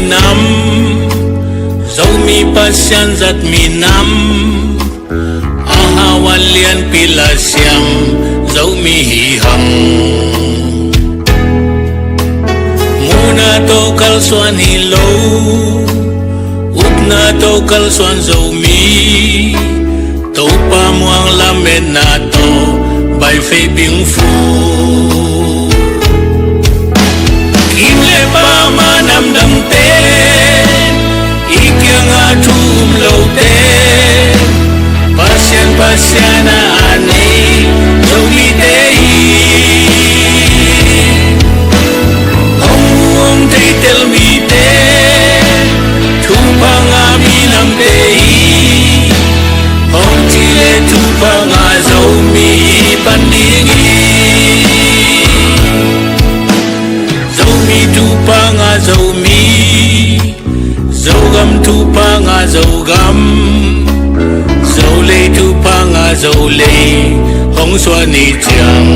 nam dấu mi pasyan zat mi nam ahawalian pila siam dấu mi hi hằng muna to kal suan hi lâu upna to kal suan dấu mi to pa muang lamen na to bay phê bing phu kim le pa ma nam dang te ikyang atum lo te pasyan pasyana ane jogi te hong te tel mi te thu pa nga mi nam te hong chi le thu pa nga zau mi pan dingi zau mi thu pa nga zau mi Zogam Phuhna Zogam dấu lê thu pa nga dấu lê hong xoa ni chang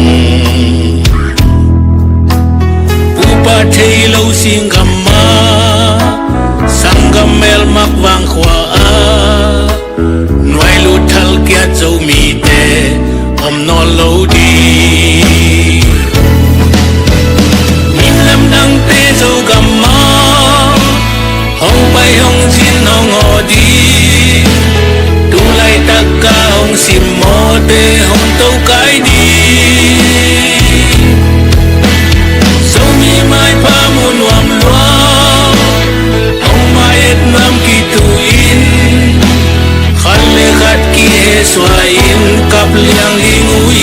pupa thei lâu xin gam ma sang gam mel mak vang khwa a nuai lu thal kia dấu mi te om no lâu đi min lam dang te dấu gam ma hong bay hong jin hong ho đi tu lai ta ka hong sim mo te hong tau kai đi so mi mai pa mun wam loa hong mai et nam ki tu in khal le khat ki he swa in kap liang hing ui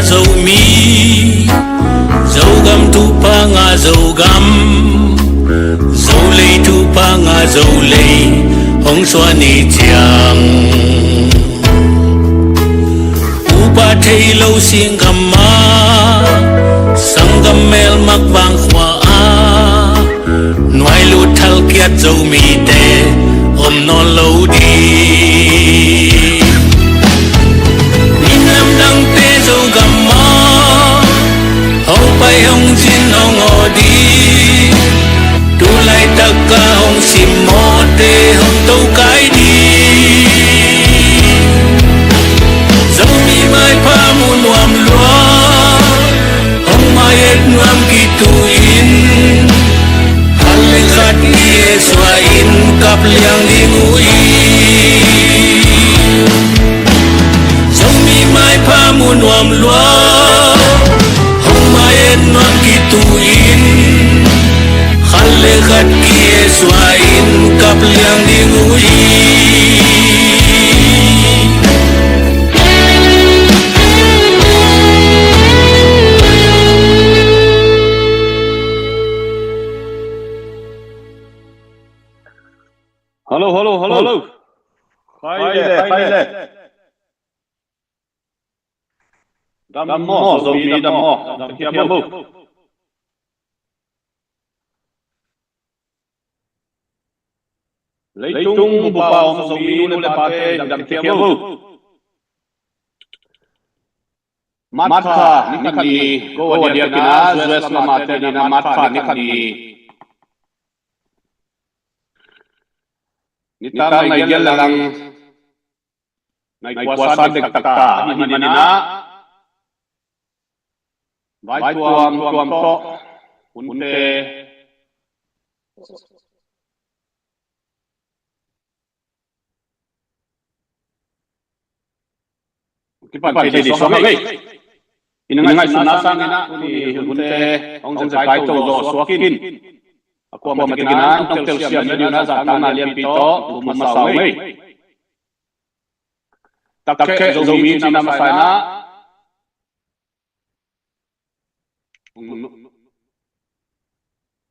dấu mi Zogam Phuhna Zogam dấu lê thu pa nga dấu lê hong xoa ni chang upa thei lâu xin gam ma sang gam mel mak vang khwa a nuai lu thal kiat dấu mi te om no lâu đi Zogam ma hong pai hong jin hong ho đi tu lai ta ka hong sim mo te hong tau kai đi dấu mi mai pa mun wam loa hong mai et nuam ki tu in hal le khat ye swa in kap liang ding ui pa mun wam loa hong mai en nuam ki tu in khal le khat ki swa in kap liang ding ui hello khai le đam mò dầu mì đam mò đam kia mò lấy chung một bao dầu mì lên pate đam kia mò matha nikani go dia kina zes la mate dina matha nikani nita mai gel lang nai kuasa dek taka ni manina vai tuam to unte kipan te di so ngai inangai sunasa ngina ni unte ong jai kai to zo swakin aku matigina tong tel sia ni na za ta na liam pito masau ngai takke zo mi na masana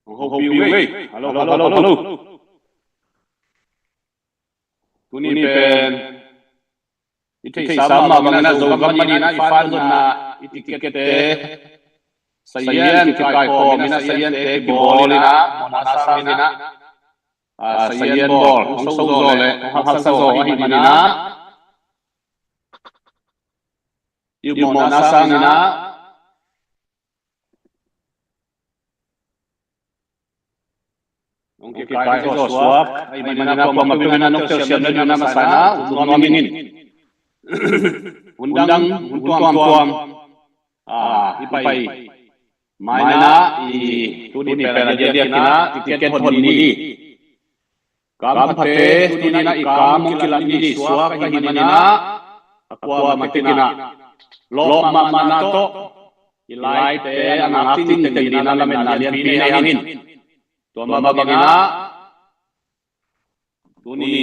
Hô piu ngay. Hello. Tuni pen. Iti sama bangina zogam manina ifan na itikete. Sayen kai ko mina sayen te ki bolina monasangina. Sayen bol so zole hak sa zo ahimina. Yu monasangina. Ongki kai zo swak ai manina ko mapimina nok tel siam na masana unomingin. Undang tuam ipai maina I tuni pera dia kina tiket honni kam phate tuni na ikam kilan ni suak ka himana akwa matikina lo mana to ilai te anakting tengina lamen nalian pini hangin to mabagina tuni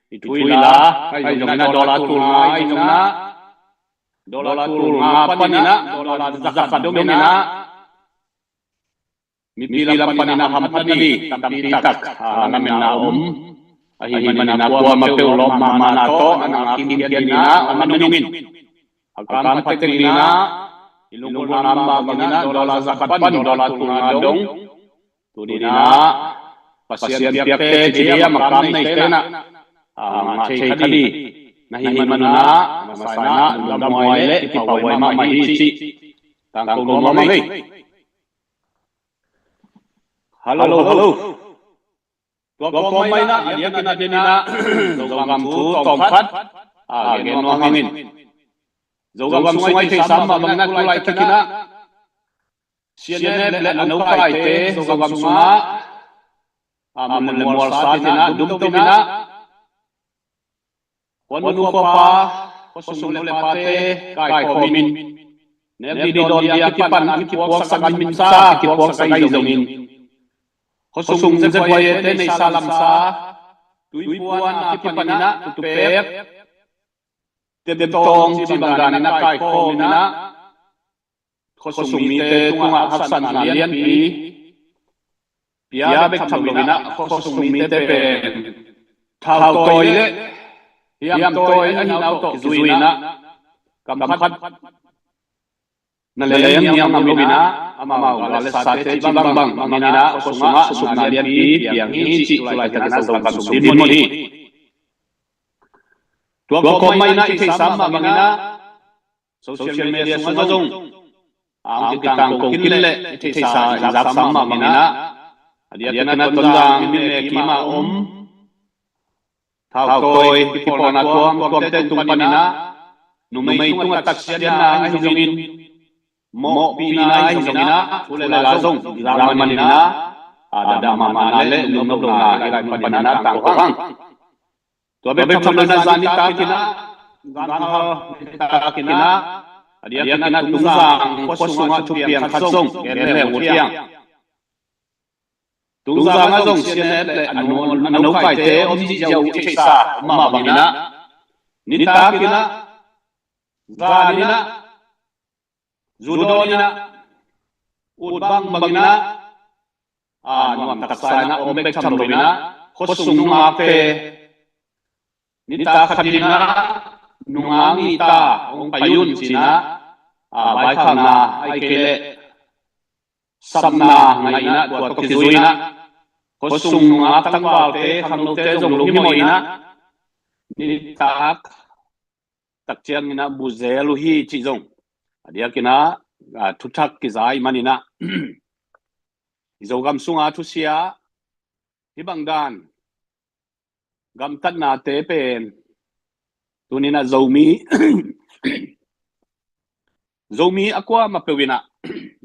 ituila ay jomna dolar tulma ay jomna dolar tulma panina dolar zakat domina mipila panina hampani tampitak namin na ay manina po mapeu lo mana to ang aking dianina manungin agam pateglina ilungkol na magina dolar zakat pan dolar tulma dong tunina pasien biakte dia makam na itena chay kadi nahimana masana damoyle ipaway mahici tangkong mamay. Halo. Tuwa ko may na dia kinadina Zogam Phu tongkat genwangin. Zogam sungay tay sama bangna kulay kina. Siene le anukay te Zogam sunga mulmol sa tina dumtumina. Wanu ko pa kosung le pate kai komin ne di don dia kipan kipuak sa minsa kipuak sa izongin kosung se boye te nei salam sa tuipuan kipanina tupek tebtong si bangana kai komina kosung mite tunga hasan alian pi pia bek thamlina kosung mite pen thau toile hiam toy anh nào to zuina kam khat nalem niam namina amau gale sate bang manina sunga sunga lian pi yang hi chi tulai kana Zogam din moni tua ko mai na ithei sam manina social media sunga jong ang kitang ko kinle ithei sa zap sam manina adia kana tondang ne kima thao tôi kipol na tuam te tumpanina numay tunga taksyan na ay hizongin mo pina ay hizongina ulala zong ramanina ada mamanale lumnog na iray panina tangkohang to be thamlo na zanita kina ganha kina adia kana tungang posunga tupiang khatsong gele utiang tungzang azong siene anu kai te omji jau che sa ma bangina nita kina zanina zudonina udbang bangina nuam taksana ombek chamlobina khosung nunga pe nita khadina nungangi ta ong payun sina bai khana ai kele samna ngaina buat kizuina kosung nunga tangwal te khamlo te jong lu himoina ni tak chiang ina buzelu hi chi jong adia kina thuthak ki zai manina Zogam sunga thusia hibangdan gam tat na te pen tunina zomi akwa mapewina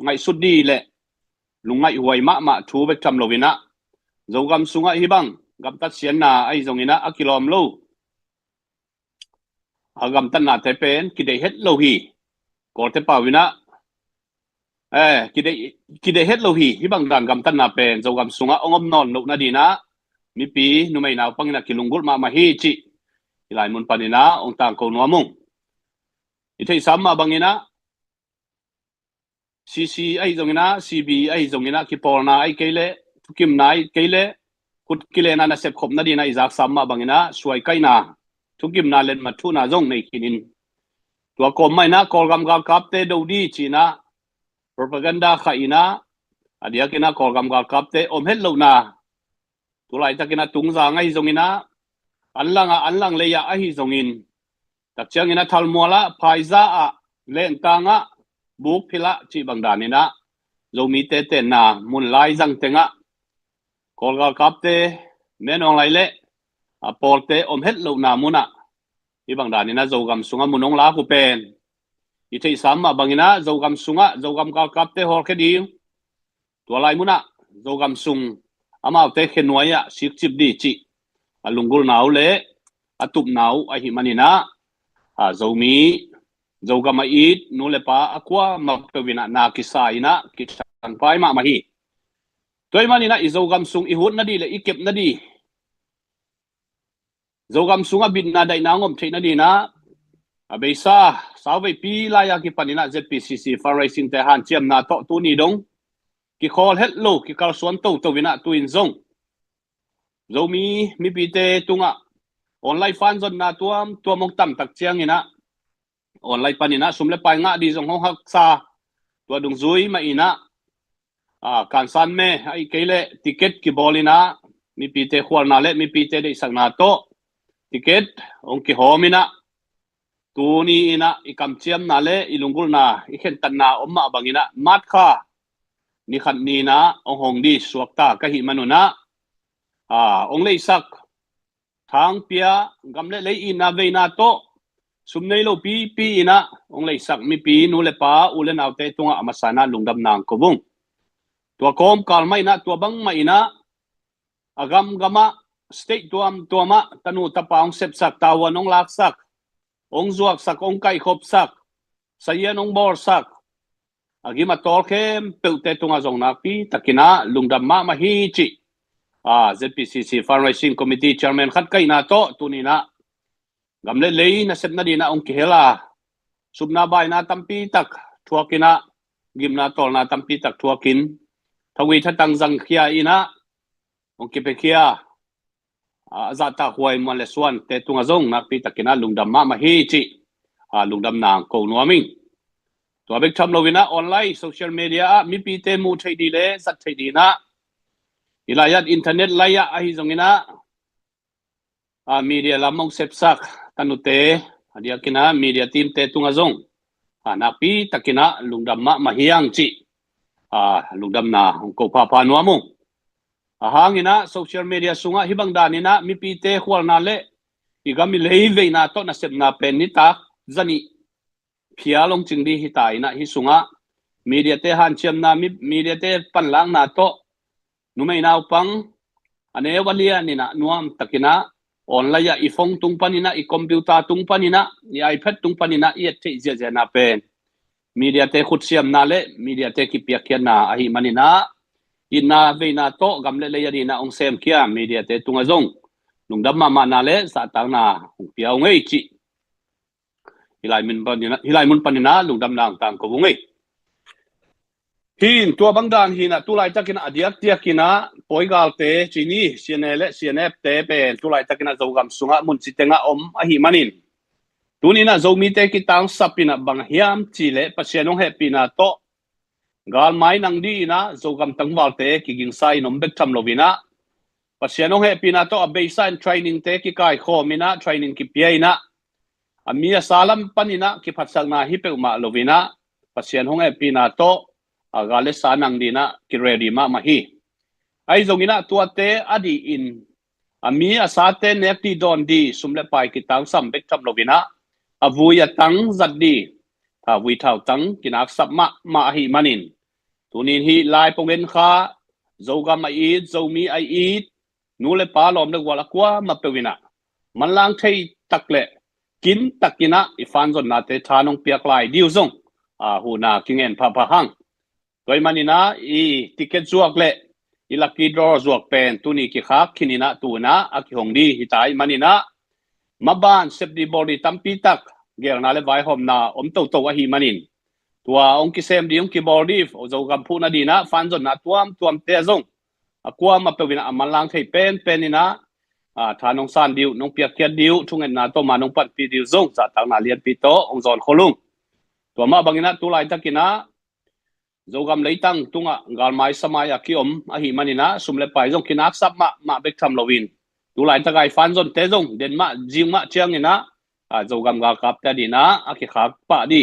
ngai sudi le lungai huai ma thu bek tham lovina Zogam sunga hibang gam tat sian na ai zongina akilom lo agam tan na te pen kidei het lo hi ko te pawina kidei het lo hi hibang dan gam tan na pen Zogam sunga ongom non lo na dina mi pi numai naw pangina kilungul ma hi chi ilai mun panina ong tang ko nuamung ithei samma bangina CC ai zongina CB ai zongina ki porna ai kele tukim nai kele kut kile na sep khop na di na izak samma bangina suai kaina tukim na len mathu na zong nei kinin tua kom mai na kolgam gal kapte dodi china propaganda khaina adia kina kolgam gal kapte om het lo na tulai takina tungza ngai zongina anlang leya a hi zongin takchiang ina thalmola phaiza a len tanga buk phila chi bangdanina zomi te te na mun lai jang tenga kolgal kapte menong lai le a porte om het lo na muna i bangdanina zogam sunga munong la ku pen i thei samma bangina zogam sunga zogam gal kapte hol khedi to lai muna zogam sung amau te khenwaya sik chip di chi alungul nau le atup nau a hi manina a zomi zogam a it nu le pa akwa mapewina na kisaina kitang pai ma mahi toy manina i zogam sung i hut na di le i kep na di zogam sunga bin na dai nangom theina di na abeisa sawe pi la ya ki panina ZPCC fundraising te han chiam na to tu ni dong ki khol het lo ki kal suan to wina tu in zong zomi mi pi te tunga online fan zon na tuam mong tam tak chiang ina online panina sumle pai nga di zong hong hak sa tua dung zui ma ina kan san me ai kele ticket ki bolina mi pi te khwal na le mi pi te de sang na to ticket ong ki homina tu ni ina ikam chiam na le ilungul na i khen tan na omma bangina mat kha ni khat ni na ong hong di suakta ka hi manuna ong lei sak thang pia gamle lei ina ve na to sumnei lo pi ina ong lei sak mi pi nu le pa ulen autte tunga amasana lungdam nang kobung tua kom kal mai na tua bang mai na agam gama state tuama tanu tapaong sep sak tawan ong lak sak ong zuak sak ong kai khop sak sayan ong bor sak agima tol khem peute tunga zong na pi takina lungdam ma hi chi ZPCC fundraising committee chairman khat kai na to tunina gamle lei na sep na di na ong kihela subna bai na tampi tak thuakina gimna tol na tampi tak thuakin thawi thatang jang khia ina ong kipe khia zata huai man le suan te tunga zong na pi takina lungdam ma hi chi lungdam nang ko nuaming to bek tham lovina online social media mi pi te mu thei di le sat thei di na ilayat internet laya a hi zongina media lamong sepsak tanute adia kina media team te tunga zong na pi takina lungdam ma hiang chi lungdam na ko pa nuamung hangina social media sunga hibang danina mi pi te khwal na le igami lei ve na to na sep na pen ni tak zani phia long chingdi hi tai na hi sunga media te han chiam na mi media te pan lang na to numei na upang ane walia ni na nuam takina online ya ifong tung panina i computer tung panina i ipad tung panina i te je na pen media te khut siam na le media te ki pia khian na a hi manina ina ve na to gamle le yani na ong sem kia media te tunga zong lungdam ma na le sa tang na piao ngei chi hilai mun panina lungdam nang tang ko ngei hin tua bangdan hina tulai takina adiak tiakina poigal te chini cnl cnf te pen tulai takina zogam sunga mun chitenga om a hi manin tunina zomi te ki tang sapina bang hiam chile pasianong happy na to gal mai nang di na zogam tangwal te ki ging sai nom bek tham lovina pasianong happy na to a baseline training te ki kai khomina training ki piaina amia salam panina ki phatsang na hi pe ma lovina pasianong happy na to agale sanang dina ki ready ma hi ai zongina tuate adi in ami asate nekti don di sumle pai ki tang sam bek tham lovina avuya tang zaddi wi thau tang kinak sap ma hi manin tunin hi lai pongen kha zogam ai it zomi ai it nule pa lom le wala kwa ma pewina manlang thei takle kin takina ifan zon na te thanong piak lai diu zong huna kingen pha hang toy manina i ticket zuak le i lucky draw zuak pen tuni ki khak khinina tuna aki hongdi hitai manina maban sepdi body tampi tak ger na le vai hom na om to a hi manin tua ông ki sem di ông ki bol di Zogam Phuhna di na fan zon na tuam te zong akwa ma pe wina amalang thei pen ina thanong san diu nong piak kiat diu thungen na to ma nong pat pi diu zong za tang na lian pi to ong zon kholung tua ma bangina tu lai takina Zogam leitang tunga galmai samaya kiom ahi manina sumle pai zong kinak sap ma bek tham lovin tu lai takai fan zon te zong den ma jing ma chiang ina Zogam ga kap ta di na aki khak pa di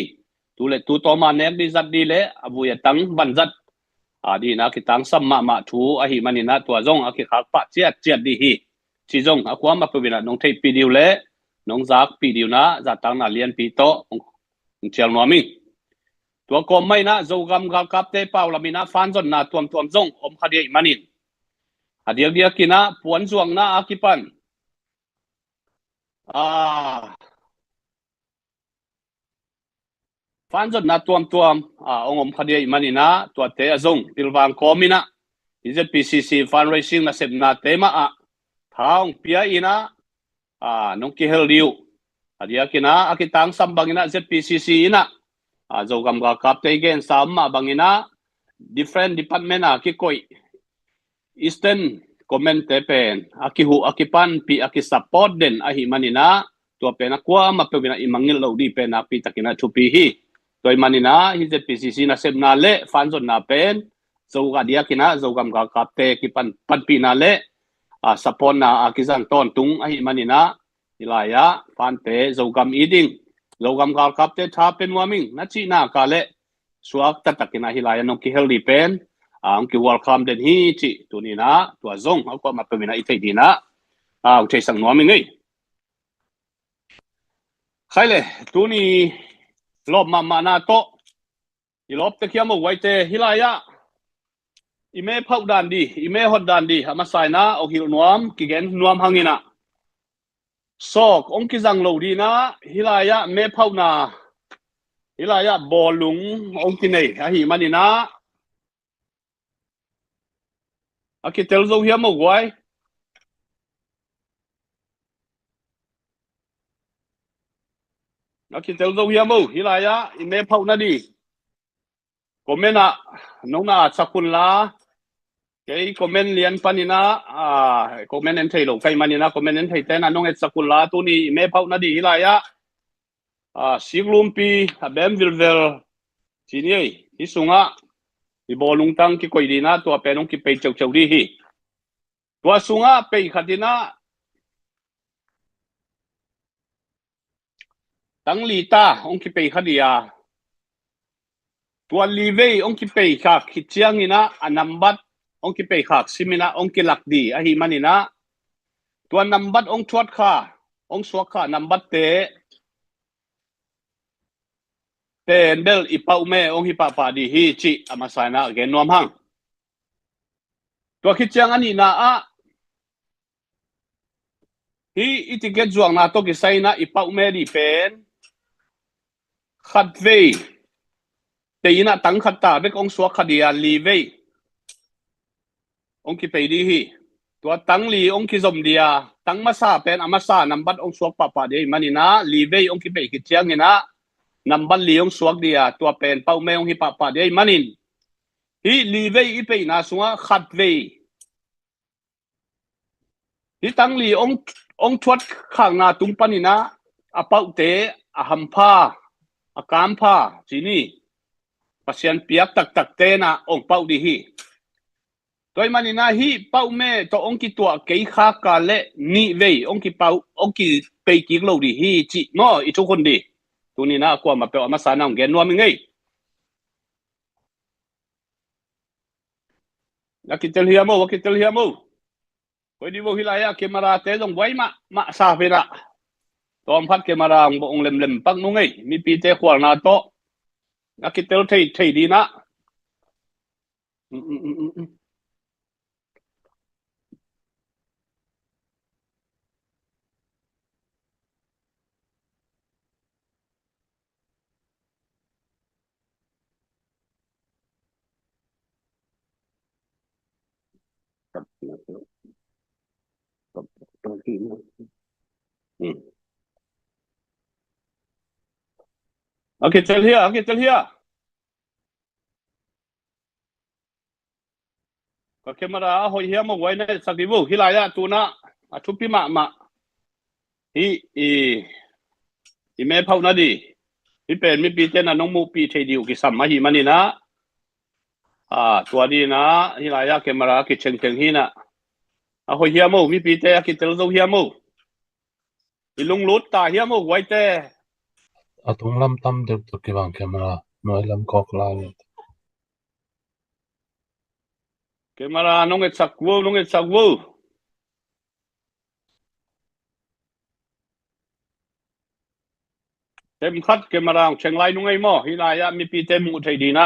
tu le tu to ma nek di zat di le abuya tang ban zat di na ki tang sam ma thu ahi manina tua zong aki khak pa chiat di hi chi zong akwa ma pevina nong thei pi diu le nong zak pi diu na za tang na lian pi to ong chiang no mi tua ko mai na Zogam ga kap te pau lamina fan zon na tuam zong om khadi manin dia kina puan zuang na akipan fan zon na tuam ong om khadi manina tua te azong tilwang komina ZPCC fundraising na sep na tema thang pia ina nong ki hel liu dia kina akitang sambangina ZPCC ina Zogam ga kap te gen sama bangina different department ki koi Eastern comment te pen akihu akipan pi aki support den ahi manina tua pen akwa ma pe bina imangil lo di pen api takina thupi hi toy manina hi ZPCC na sep na le fan zon na pen zoga dia kina Zogam ga kap te ki pan pi na le support na akizan ton tung ahi manina ilaya fan te Zogam iding Zogam ga kap te tha pen warming na chi na ka le suak takina hilaya nong ki heldi pen ang ki welcome den hi chi tunina tua zong ako ma pemina ithei dina thei sang no mi ngai khaile tuni lob ma na to ilop te khiam wai te hilaya ime phau dan di ime hot dan di ama sai na o hil nuam ki gen nuam hangina sok ong ki jang lo di na hilaya me phau na hilaya bolung ong ki nei a hi manina aki tel zo hiam mo wai aki tel zo hiam mo hilaya ime phau na di komena nong na sakun la cái comment liên panina comment en thei lo kai manina comment en thei ten anong et sakun la tu ni me phau na di la ya siglum pi bem vilvel chini hi sunga i bolung tang ki koi dina to penong ki pe chau chau di hi to sunga pe khatina tang li ta ong ki pe khadia to li ve ong ki pe kha ki chiang ina anambat ong ki pe khak simina ong ki lak di a hi manina tua nambat ong chuat kha ong suak kha nambat te bel ipau me ong hi pa di hi chi amasana gen nom hang tua khichang ani na hi itiket zuang na to ki saina ipau me di pen khat ve te ina tang khata bek ong suak khadia li ve ong ki pe di hi tua tang li ong ki zom dia tang masa pen amasa nambat ong suak pa de manina li ve ong ki pe ki chiang ina nambat li ong suak dia tua pen pau me ong hi pa de manin hi li ve i pe na sunga khat ve hi tang li ong thuat khang na tung panina a pau te a hampha a kampha chini pasian piak tak te na ong pau di hi toy manina hi pau me to ong ki tua ke kha ka le ni ve ong ki pau ong ki pe ki lo di hi chi no i chu kon di tunina kwa ma pe ma sa na gen no mi ngai wakitel hiamo koi di bo hilaya camera te dong wai ma sa fe na tom phat camera bo ong lem pak nu ngai mi pi te khwal na to wakitel thei di na Okay, tell here. camera hoi hiam mo wai na sakibu hilaya tuna athupi ma i me phau na di hi pen mi pi ten na nong mu pi thei diu ki sam ma hi mani na tua di na hilaya camera ki cheng cheng hi na hoi hiam mo mi pi te ki tel zo hiam mo ilung lut ta hiam mo wai te atung lam tam deuh tu ki wang camera noi lam kok la le camera nong et sak wo tem khat camera cheng lai nu ngai mo hilaya mi pi te mu thei di na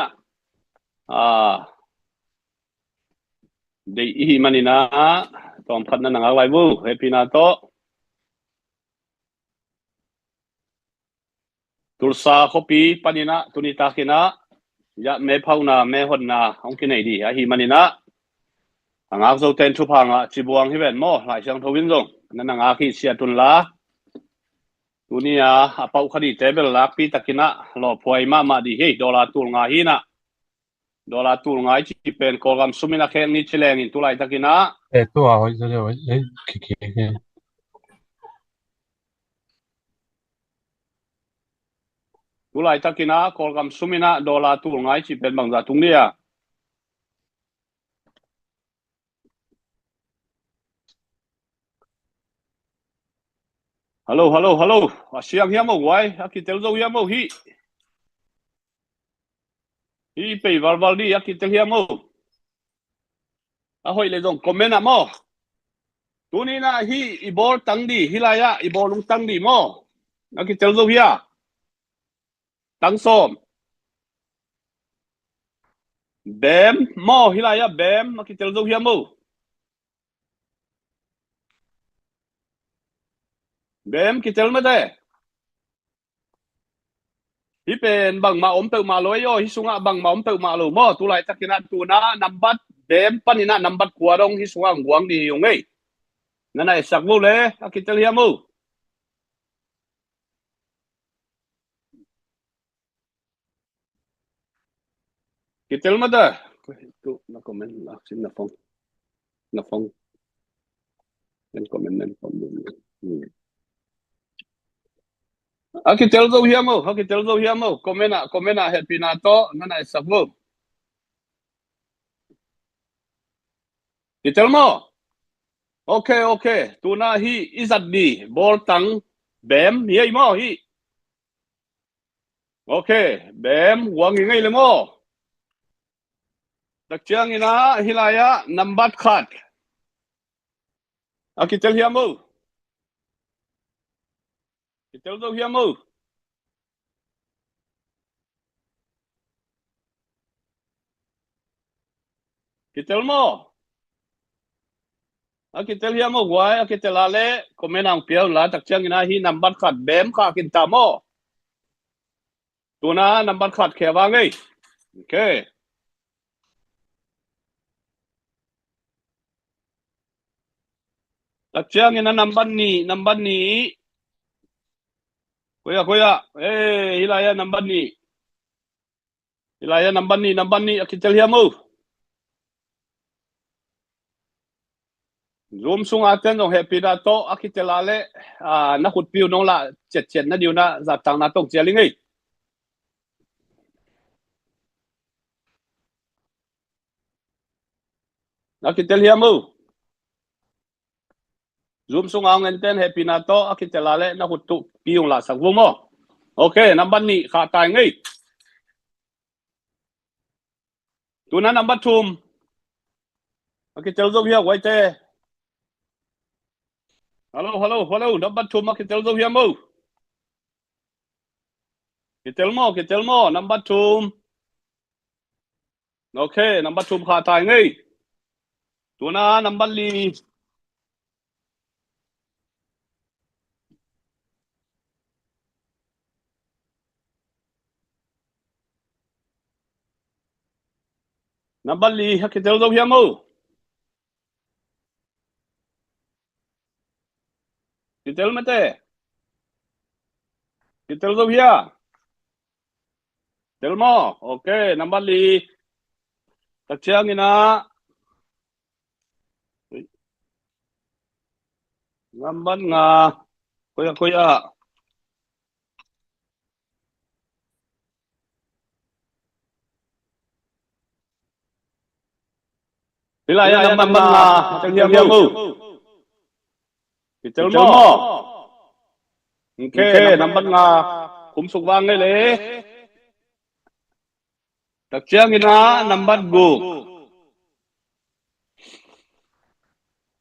dei hi mani na tom khat na nang lai vu happy na to tulsa khopi panina tunita kina ya me phauna me honna ong ki nei di hi manina anga zo ten thu phanga chibuang hi ben mo lai chang thowin zong na nga khi sia tun la tunia apau khadi table la pi takina lo phoi ma di he dollar tul nga hi na dollar tul ngai chi pen kolgam sumina khen ni chileng in tulai takina tu a hoi zo hoi ki ke tulai takina kolgam sumina dollar tul ngai chi pen bangza tungnia hello siang hiam mo wai akitel zo hiam mo hi pe valval di akitel hiam mo hoi le dong comment à mo tuni na hi ibol tang di hilaya ibol lung tang di mo akitel zo hia tang som bem mo hilaya bem akitel zo hia mo bem kitel ma de hi pen bang ma om pe ma lo yo hi sunga bang ma om pe ma lo mo tu lai takina tu na nambat bem panina nambat kuarong hi sunga guang di yong ei nana sak mo le akitel hia mo kitel ma de tu na comment la sin na phong nên comment akitel zo hia mo comment happy na to nana sak mo kitel mo okay tuna hi izat di bol tang bem hi mo hi okay bem wang ngai le mo tak chiang ina hilaya number khat akitel hiam mo kitel zo hiam mo kitel mo akitel hiam mo wai akitel ale comment ang piao la tak chiang ina hi number khat bem kha kin ta mo tuna number khat khe wa ngai okay tak chiang ina number ni koya hilaya number ni akitel hiam mo zoom sung aten dong happy da to akitelale na khut piu nong la chet na diu na za tang na tong cheling ei akitel hiam mo zoom sung ang enten happy na to akitelale na khut tu piu la sang vu mo okay number ni kha tai ngei tu na number tum akitel zo hia wai te hello number tum akitel zo hia mo kitel mo number tum okay number tum kha tai ngei tu na number li number li akitel zo hia mo kitel mate kitel zo hia tel mo okay number li tak chiang ina Number nga kuya Hilaya number nga Telhiamu Itelmo Okay number nga kumsukwang le Takchiang ina number guk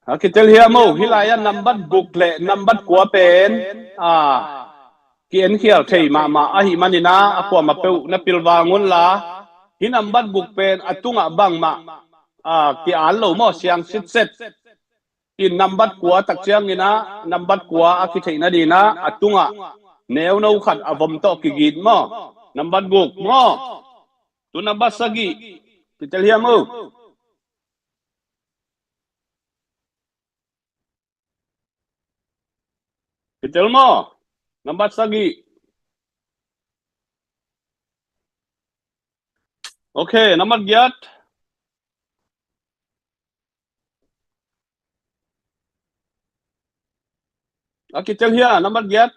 Akitel hiamo hilaya number guk le number kwa pen kian khial thei ma ahi manina akwa ma peu na pilwangun la hi number guk pen atunga bang ma ki an lo mo siang sit set in number kwa takchiang ina number kwa akithei na dina atunga neu no khat avom to ki git mo number guk mo tu number sagi kitel hiamo kitel mo number sagi okay number giat akitel hia number giat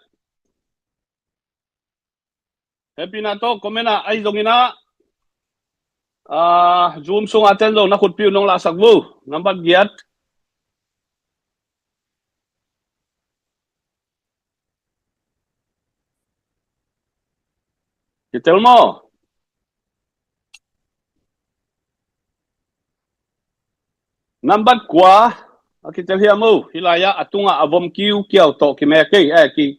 happy na to komena ai zongina zoom sung aten lo na khut piu nong la sakbu number giat kitel mo number kwa akitel hia mu hilaya atunga avom kiu kiao to ki me ke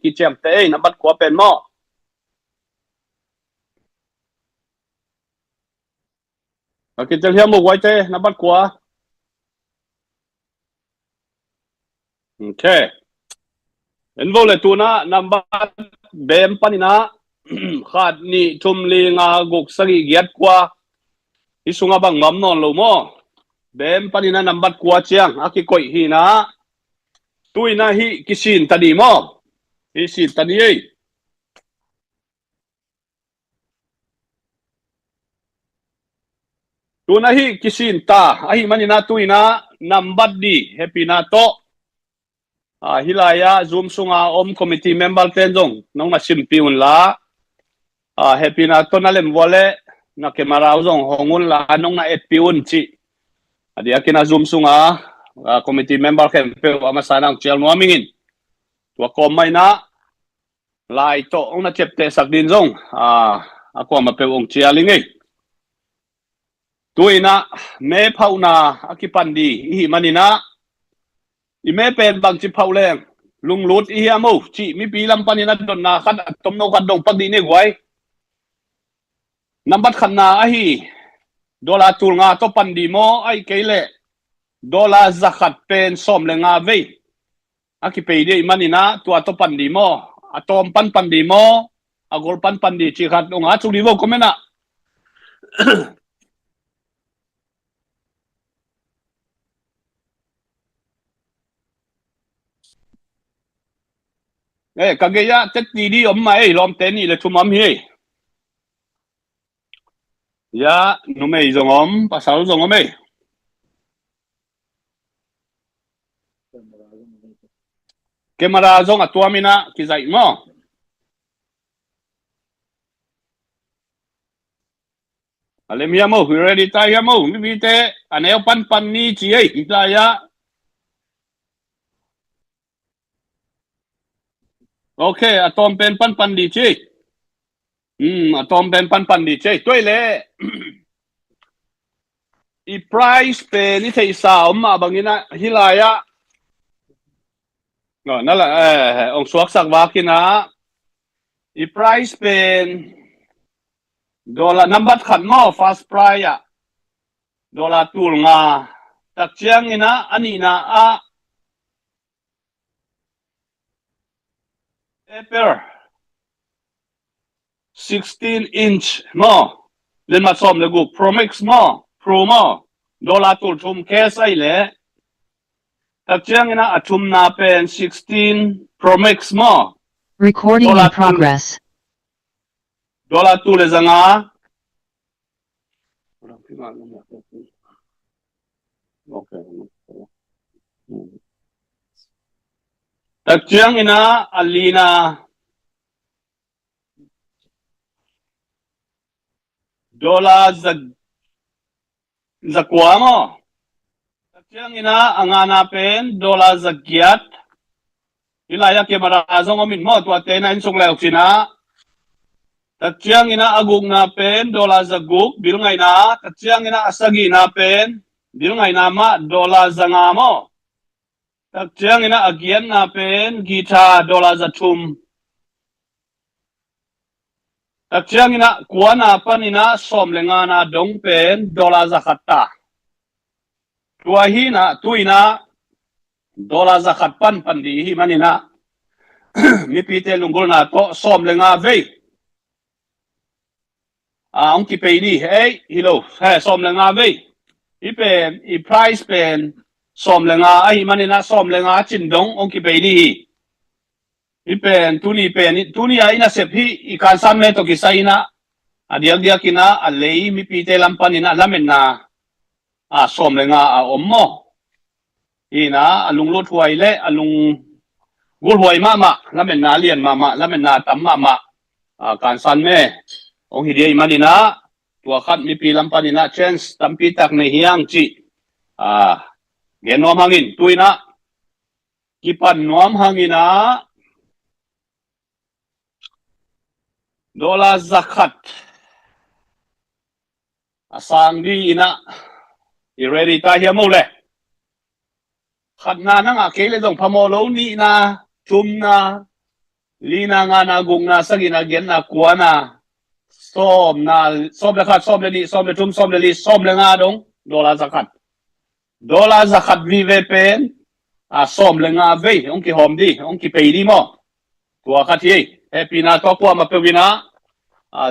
ki chem te number kwa pen mo akitel hia mu wai te number kwa okay envo le tu na number bem panina khat ni thumli nga guk sagi giat kwa isunga bang mam non lo mo bem panina number kwa chiang aki koi hi na tuina hi kisin tadi mo hi sin tadi ei tuna hi kisin ta ahi manina tuina number di happy na to hilaya zoom sunga om committee member tenjong nong na simpiun la happy na to na lem wole na kemara zong hongun la nong na et piun chi adi akina zoom sunga committee member kem pe amasanang chel nomingin to kom mai na lai to ong na chepte sakdin zong ako ma pe ong chialingei tuina me phauna akipandi hi manina ime pen bang chi phauleng lunglut i hiamo chi mi pi lam panina don na khat tom no khat dong pagdi ne gwai number khanna a hi dola tul nga to pandi mo ai keile dola zakat pen som le nga ve aki pe de manina tu to pandi mo atom pan pandi mo agol pan pandi chi khat nga chu di vo komena kageya tet di om mai lom te ni le thumam hi ya numei zongom pasal zongom ei kemara zong atuamina kizai mo alem hiamo we ready ta hiamo mi bite aneo pan pan ni chi ei itaya okay atom pen pan pan di chi atom pen pan pan di chi toile i price pe ni thei sa ma bangina hilaya no nala ong suak sak wakina i price pen dollar number khan mo fast price ya dollar tul nga tak chiang ina ani na paper 16 inch mo len ma som le gu pro max mo pro mo dollar tul thum case ai le tak chiang ina athum na pen 16 pro max mo Recording in progress. dollar tul le zanga okay tak chiang ina alina dola zakwa mo tak chiang ina angana pen dola zakiat ilaya ke marazong omin mo tua tena insung leo sina tak chiang ina aguk na pen dola zaguk bil ngai na tak chiang ina asagi na pen bil ngai na ma dola zanga mo tak chiang ina agian na pen gita dola zatum tak chiang ina kuana panina som lenga na dong pen dola zakata tua hi na tuina dola zakat pan pandi hi manina mi pite lunggol na to som lenga vei ong ki pe ni hey hilo he som lenga vei i pen i price pen som lenga ai manina som lenga chin dong ong ki pe ni i pen tuni ai na sep hi i kan san me to ki saina adiak dia kina alei mi pite lampanina lamen na som lenga a ommo ina alung lot huai le alung gul huai mama lamen na lian mama lamen na tam mama kan san me ong hi dei manina tua khat mi pi lampanina chance tampi tak ne hiang chi genom hangin tuina kipan nuam hangina dola zakat asang di ina i ready ta hiamo le khat na nga kele dong phamolo ni na chum na lina nga na gung na sagina gen na kuana som le khat som le ni som le chum som le li som le nga dong dola zakat vive pen som le nga ve ong ki hom di ong ki pe di mo tua khat hi happy na to kwa ma pe wina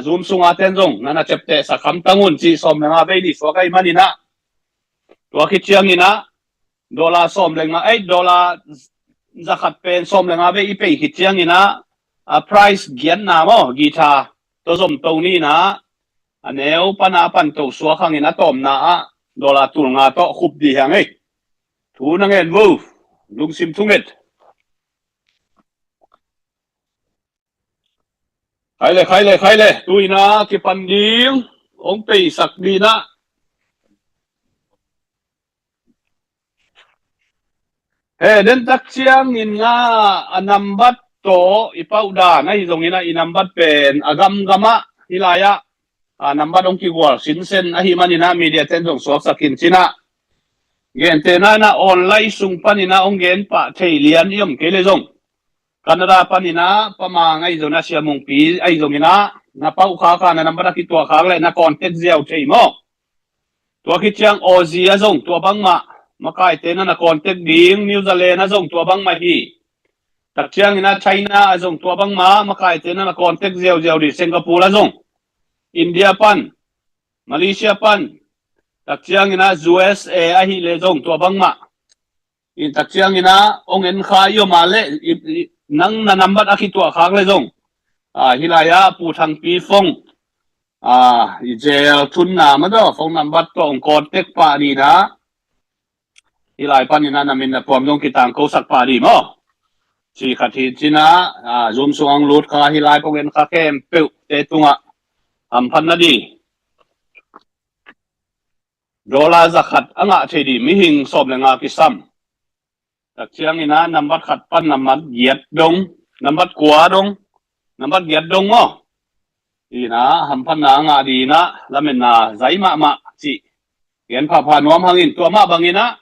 zoom sung aten jong nana chepte sa kham tangun chi som le nga ve ni so kai manina tua ki chiang ina dola som le nga ai dola zakat pen som le nga ve i pe hi chiang ina price gian na mo gita to zom to ni na aneu pana pan to so khang ina tom na dola tul nga to khup di hang ei thu na ngen vu lung sim thunget khai le tuina ki panding ong pe sak di na den tak chiang in nga anambat to ipauda na hi zong ina inambat pen agam gama hilaya number ong ki wal sinsen ahi manina media ten jong so sakin china gen te na online sung panina ong gen pa theilian yom kele jong kanada panina pama ngai zona sia mong pi ai jong ina na pau kha na number ki to kha le na contact zeu thei mo to ki chiang ozi a jong to bang ma makai te na contact ding new zealand a jong to bang ma hi tak chiang ina china a jong to bang ma makai te na contact zeu di singapore a jong India pan, Malaysia pan, tak chiang ina USA ahi le jong to bang ma. In tak chiang ina ong en kha yo ma le nang na number aki to khang le jong. Hilaya pu thang pi phong. Ijel thun na ma do phong number to ong contact pa ni na. Hilai pan ina namin na pom jong kitang ko sak pa di mo. Si khathi china zoom suang lut kha hilai pong en kha kem pe te tunga. Pan na di dola zakat anga thedi mi hing som lenga ki sam tak chiang ina number khat pan number giat dong number kwa dong number giat dong mo ina pan na anga di na lamen na zaima ma chi gen pha nuam hangin to ma bangina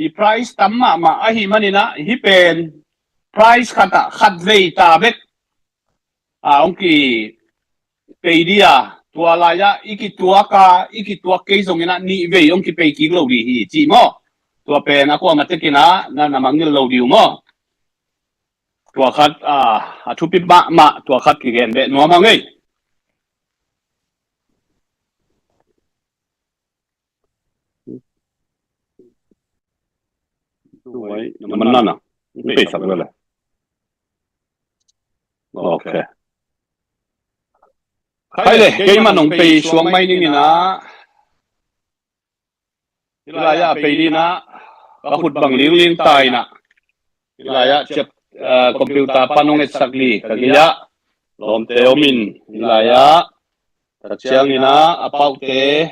i price tamma ma ahi manina hi pen price khata khat vei ta bek ong ki peidia tua laya iki tua ke zong ina ni ve yong ki pe ki lo di hi chi mo tua pe na ko ma te kina na mangil lo di mo tua khat thu pi ma tua khat ki gen be no ma ngei tuai man na pe sak le okay khai le ke ma nong pe suang mai ni na hilaya pe ni na ka hut bang ling tai na ilaya chep computer panong et sakli kagiya lom te omin ilaya tachiang ina apau te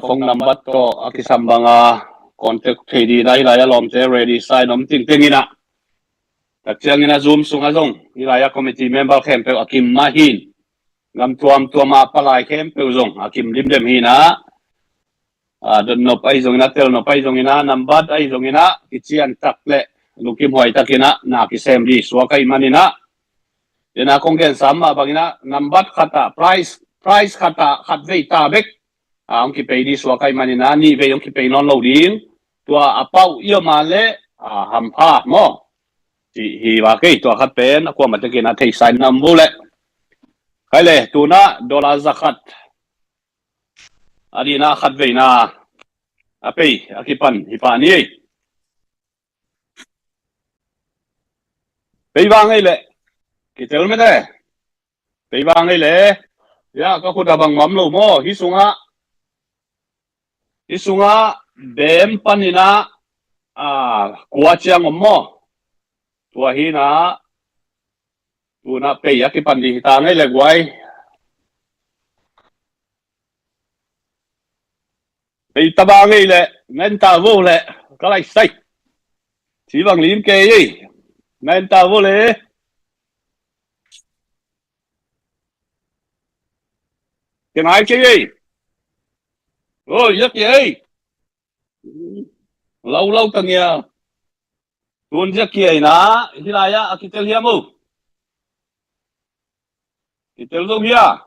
phone number to akisambanga contact thedi na ilaya lom te ready sign om ting ina tachiang ina zoom sunga zong ilaya committee member kempe akim mahin ngam tuam apalai kempe zong akim limdem hina don no pai zong ina tel no pai zong ina number ai zong ina kichian takle lukim hoi takina na kisem di suakai manina ina konggen sama bagina number kata price kata khatvei tabek ang ki pei di suakai manina ni ve yong ki pei non lo ding tua apau iyo male hampa mo hi wa ke tua khat pen akwa matakina thei sign nambule kaile tuna dollar zakat adina khatvei na apei akipan hipani pei wang ai le kitel me de pei wang ai le ya ka khu da bang mam lo mo hi sunga bem panina kwa chiang mo tua hi na tuna pei akipan di ta ngai le gwai pei ta ba ngai le men ta vô le ka lai sai chỉ bằng lim kê gì men ta vô le cái này cái gì ôi rất gì lâu lâu tầng nhà tuôn rất kỳ na thì là ya kitel hiam mu kitel dong ya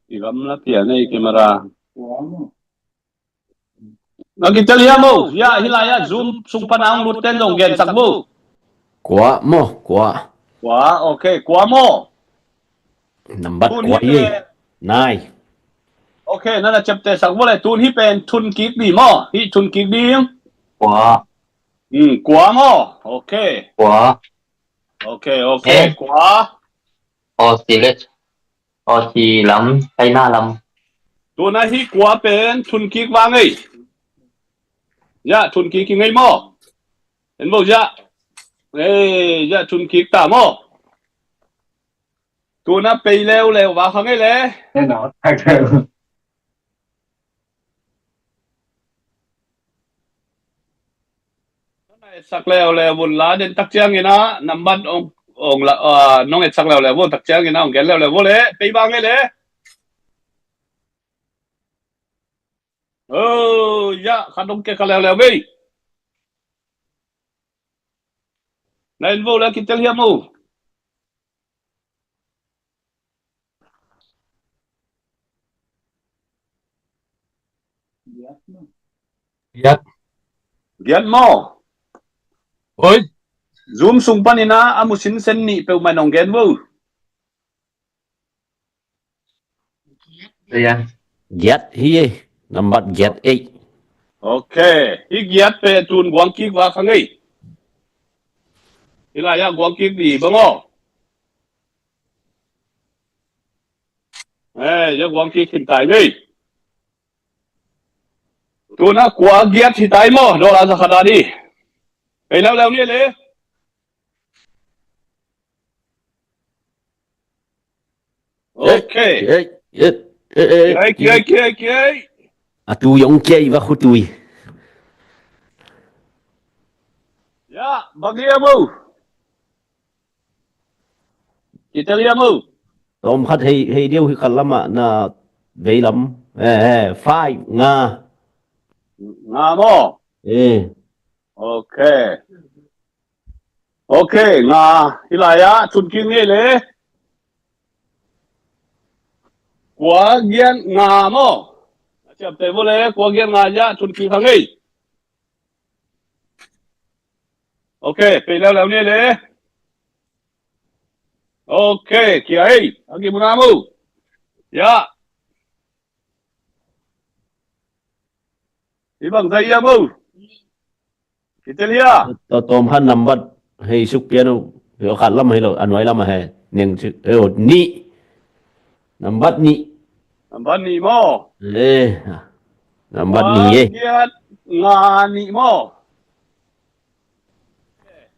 igam na tiền này camera nó kitel hiam mu ya thì là ya zoom sung panang lut ten dong gen sak mu quá mò quá quá ok quá mo nằm bắt quá gì này ok nó là chập tệ sắc vô lại tuôn hi pen thun kik đi mo hi thun kik đi quá quá mo ok quá ok quá o xì lắm hay na lắm tuôn này hi quá pen thun kik vang ấy ya thun kik ngay mo ấn bộ ya ya thun kik ta mo tuôn nó pei leo vào khang ấy le thế nó thật sự sak leo bun la den tak chiang ina number ong la nong et sak leo bun tak chiang ina ong gen leo bo le pei bang ngai le ya khadong ke ka leo bi lain vô le kitel hiam mu giat mo ôi zoom sung panina amusin sen ni pe manong gen vô đây anh get hi nằm bắt get ấy ok hi giat pe tun guang kik wa khang ei ila ya guang kik di bango ya guang kik hin tai nei tuna kwa giat hi tai mo do la zakada đi pe leo ni le ok kia à tu giống chơi và khu tui ya bagiamu Italiamu tôm khát hay điêu hi khăn lắm à na vậy lắm phai nga ngamo ok ok nga hilaya chun king nge le kwa gian ngamo chập te vô le kwa gian nga ya chun king khang ei ok pe leo ni le ok kia ei agi munamu ya ibang zayamu Italia tôm khăn nằm bắt hay xúc piano hiểu khăn lắm hay là anh nói lắm mà hè nên ni nằm bắt ni Bani mo Nambat ni giat ngani mo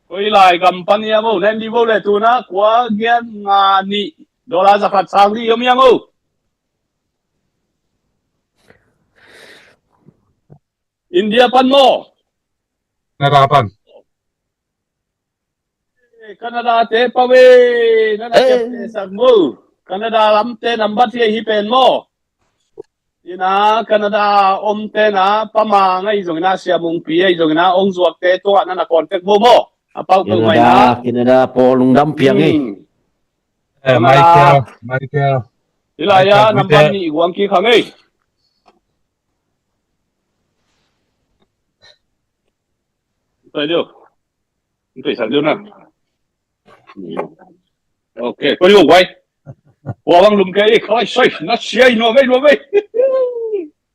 koi lai company mo nen di bo le tu na kwa giat ngani dola zakat sang di yom yang mo India pan mo Narapan. Canada te pa we na na te sang mo Canada lam te number te hi pen mo ina Canada om te na pama ngai zong na sia mung pi ai zong na ong zuak te to na na contact mo mo apau ko mai na Canada po lung dam piang Michael. Ilaya number ni wang ki khang ei Tới được. Phải sẵn luôn à. Ok, có điều quay. Ủa băng lùm cái khói xoay, nó xay nó vây.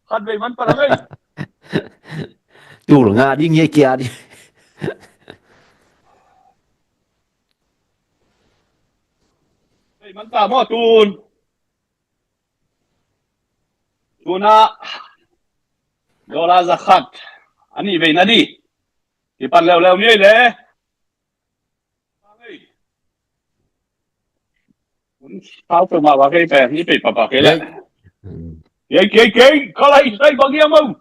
Khát về mắn para vây. Tu là Nga đi nghe kia đi. Vây mắn ta mò tùn. Tùn à. Đó là zakat. Anh đi về nó đi. Thì bạn leo như thế. Tháo từ mà vào cái bè, như bị bà cái lại. Kì, có lại xây bằng kia mông.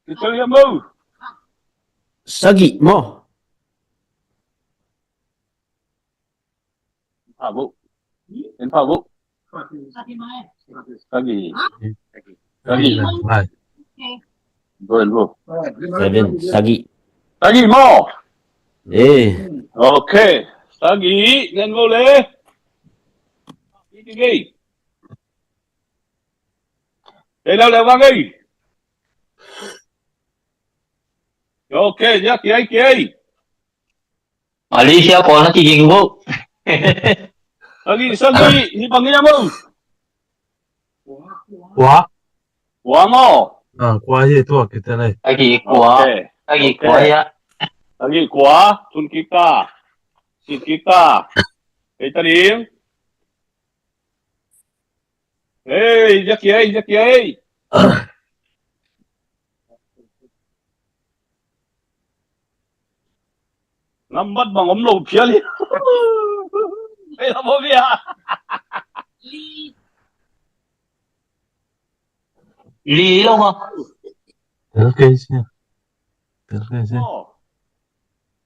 Thì chơi kia mông. Sagi mo. Phá vụ. Đến phá vụ. Sagi. Rồi luôn. Seven Sagi. Sagi mo. Ok. Sagi nên vô lễ. Đi. Để đâu vang đi. Ok, nhá, kia. Malaysia có nó chỉ dừng vô. Sagi, ni panggil mo. Quá mo. Quá gì thua cái tên này. Lagi quá ya. Lagi quá, tun kita. Si kita. Kita đi. Hey, giấc kia. Nắm bắt bằng ống lầu phía đi. Đây là bố bia. Lý đâu mà. Được chứ.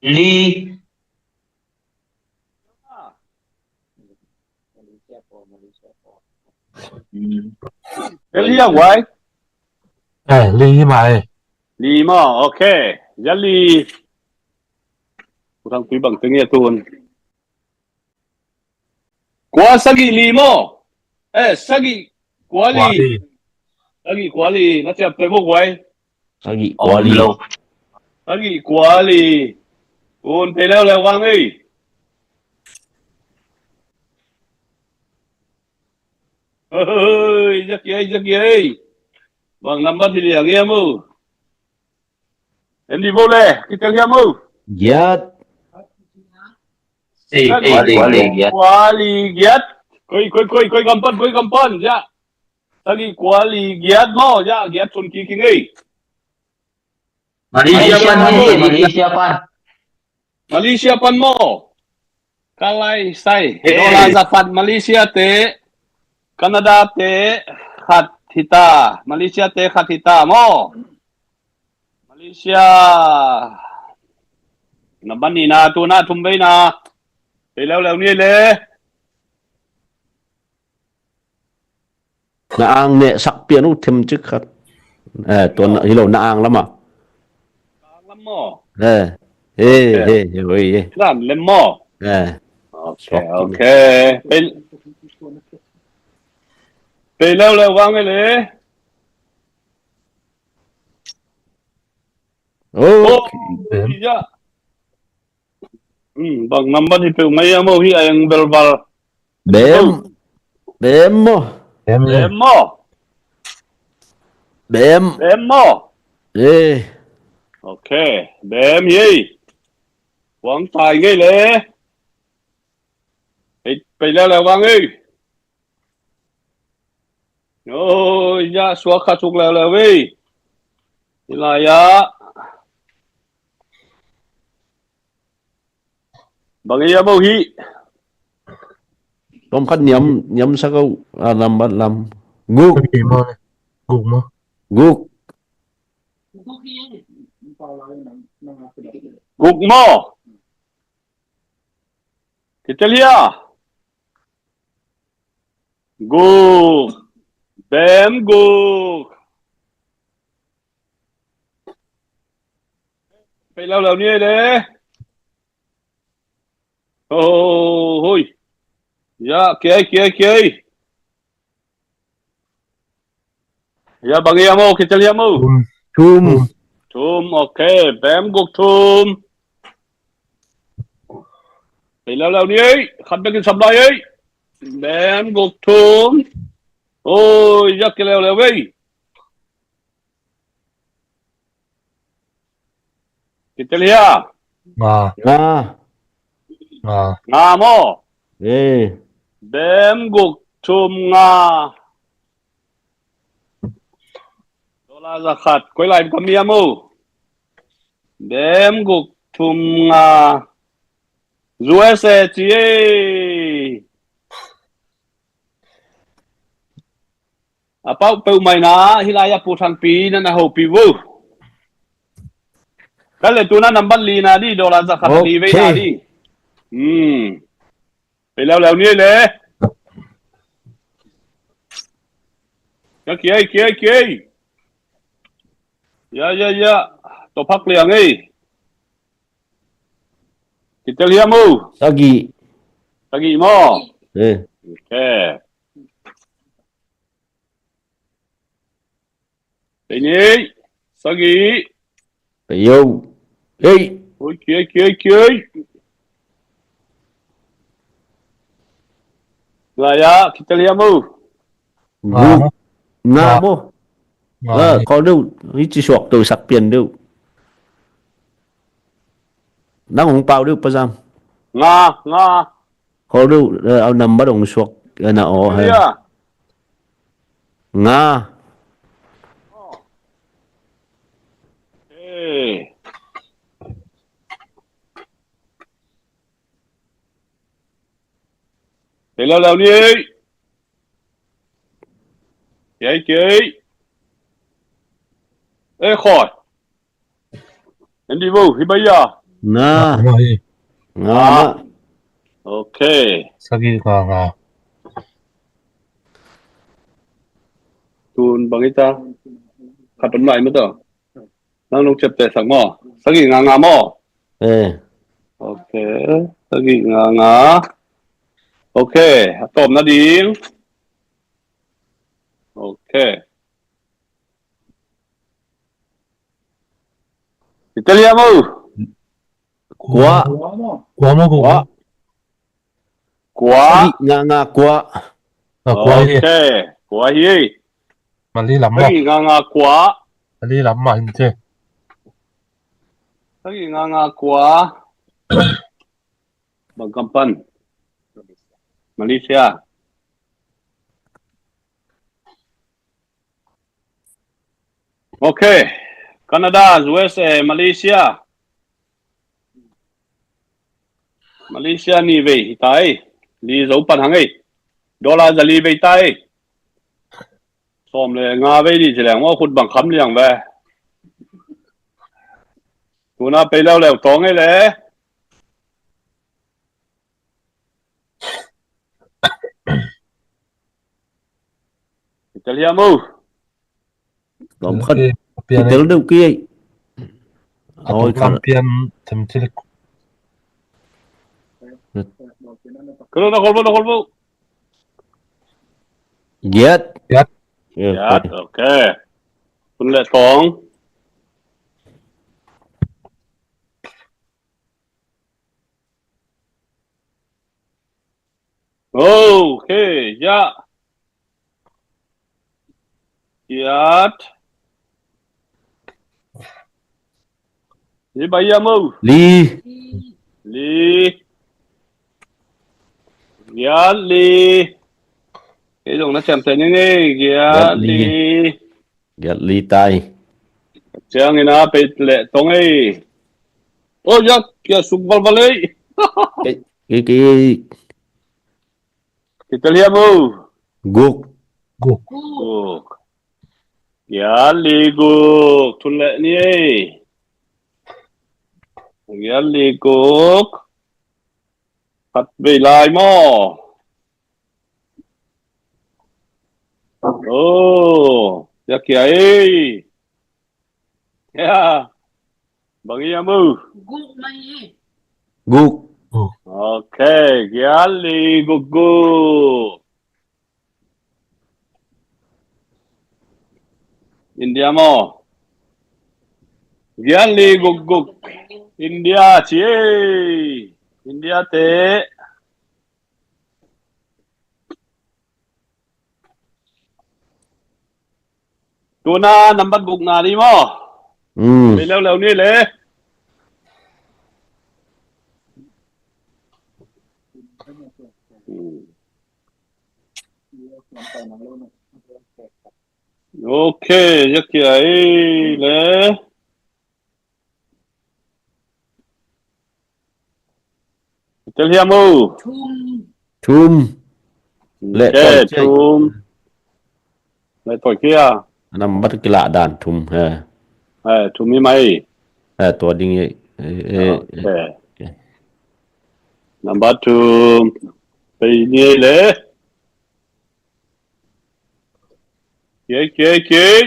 Lý. Cái lý à quay? Lý mà. Lý mà, ok. Giá lý. Thằng quý bằng tiếng nghe tuôn. Quá sagi lý mà. Sagi quá lý. Sagi quá lý. Nó chẹp tới một quay. Sagi quá lý. Sagi quá lý. Ôn thế leo vang đi. Ơi, giấc kia. Bằng năm bắt thì đi nghe mưu. Em đi vô lề, cái tiếng nghe mưu. Giat. Quá lý giat. Koi gampon, ya. Sagi quá lý giat mo, ya, giat sun ki ngei. Malaysia pan mo. Kalai sai. Dola zakat Malaysia te. Canada te khat hita. Malaysia te khat hita mo. Malaysia. Nabani na tu na thumbai na. Thì leo ni le. Na ang ne sak piano thêm chức khát. Tuần hilo na ang lắm à. Lắm mo. Ôi. Làm lên mo. Ok. Thì leo vang cái le. Ok. Bằng number thì phải mấy mo hi anh belval. Bem mo. Ok, bem gì? Quảng tài ngay lệ. Phải leo vang đi. Ôi, ya xóa khá chục leo đi. Là ya. Bằng ya bầu hi. Tom khát nhắm sao câu làm bắt làm gục cái gì mà này gục mà gục Gục mo. Kitalia. Gục. Bem gục. Phải lâu lâu như đấy. Ôi. Ya, kia. Ya bằng ya mo, Kitalia mo. chum Thum, ok. Bem gục thum. Phải lâu lâu như ấy. Khăn bên cái sầm lại ấy. Bem gục thum. Ôi, ya kia lâu lâu ấy. Kitalia. ngà nga ngà mo. ê Bem gục thum nga. Dola zakat. Quay lại con mía mu. Bem gục thum nga. USA chị ơi. Apa peu mai na hilaya putan pi na ho pi vu. Kale tu na number li na di dola zakat li ve na di. Pe leo ni le. Kia. Ya. To phak liang ấy. Kita lihat mu. Lagi mo. ê Okay. Ini. Sagi. yêu ê Ôi kia. Là ya, kita lihat mu. ngà gục nga bố ngà có đâu ít chỉ sọc từ sạc tiền đâu đang không bao đâu bao giờ Nga. có đâu ao nằm bắt đầu sọc nào hay Kia. nga Eh. Để lâu đi. Kia. Ê khỏi. Em đi vô, thì bây giờ. nga ngà gì nga mà Ok. sagi ngà Tuần bằng ita. Khát tấm lại mất rồi. Đang lúc chụp tài sản mò. Sao gì ngà mò. ê Ok. Sao gì ngà. Ok. Tôm nó đi. Ok. Italia mu. quá quá mà gục quá Quá. nga quá quá gì Ok. Quá hi. mà đi lắm mà Sao gì ngà quá. đi lắm mà anh chứ Sao gì ngà quá. Bằng Kampan. Malaysia. Ok. Canada, USA, Malaysia. Malaysia ni về tai. Li dấu pan hàng ấy. Dollar giờ li về tai. Xóm le nga về đi chỉ là ngõ khut bằng khắm liang về. Tu na pe leo tong ấy le. Italia mu. tóm khất cái thì tiền tới này đâu kia à thôi tụi làm tiền thầm chỉ là Kalau nak kolbu. Yes. Yes. Ya, ok. Kun le tong. Ok, ya. Yat. Ni bayar mu. Ly. Li. Yat li. Cái dùng nó chèm tên như thế. Yat li. Get ly tay. Siang ina pe le tong ei. Oh ya kia suk bal bal ei. cái Kita lihat mu. guk Guk. Guk. Ya li guk. Tulek ni ei. Ya li guk. Hat be lai mo. Oh, ya kia ei. Ya. Bagi ya mu. guk Guk. Okay, ya li guk guk. India mo. Ya li guk guk. India cie. India te. Tuna number guk na đi mo. Đi leo leo ni le. Okay, chắc kia ấy le. Tell him mu. thum lệ Okay, tỏi chơi thum. Le toi kia. nằm bắt cái lạ đàn thum ha Thum mi mai. tua đinh ấy Okay. Number 2. Bây ni le. Kia.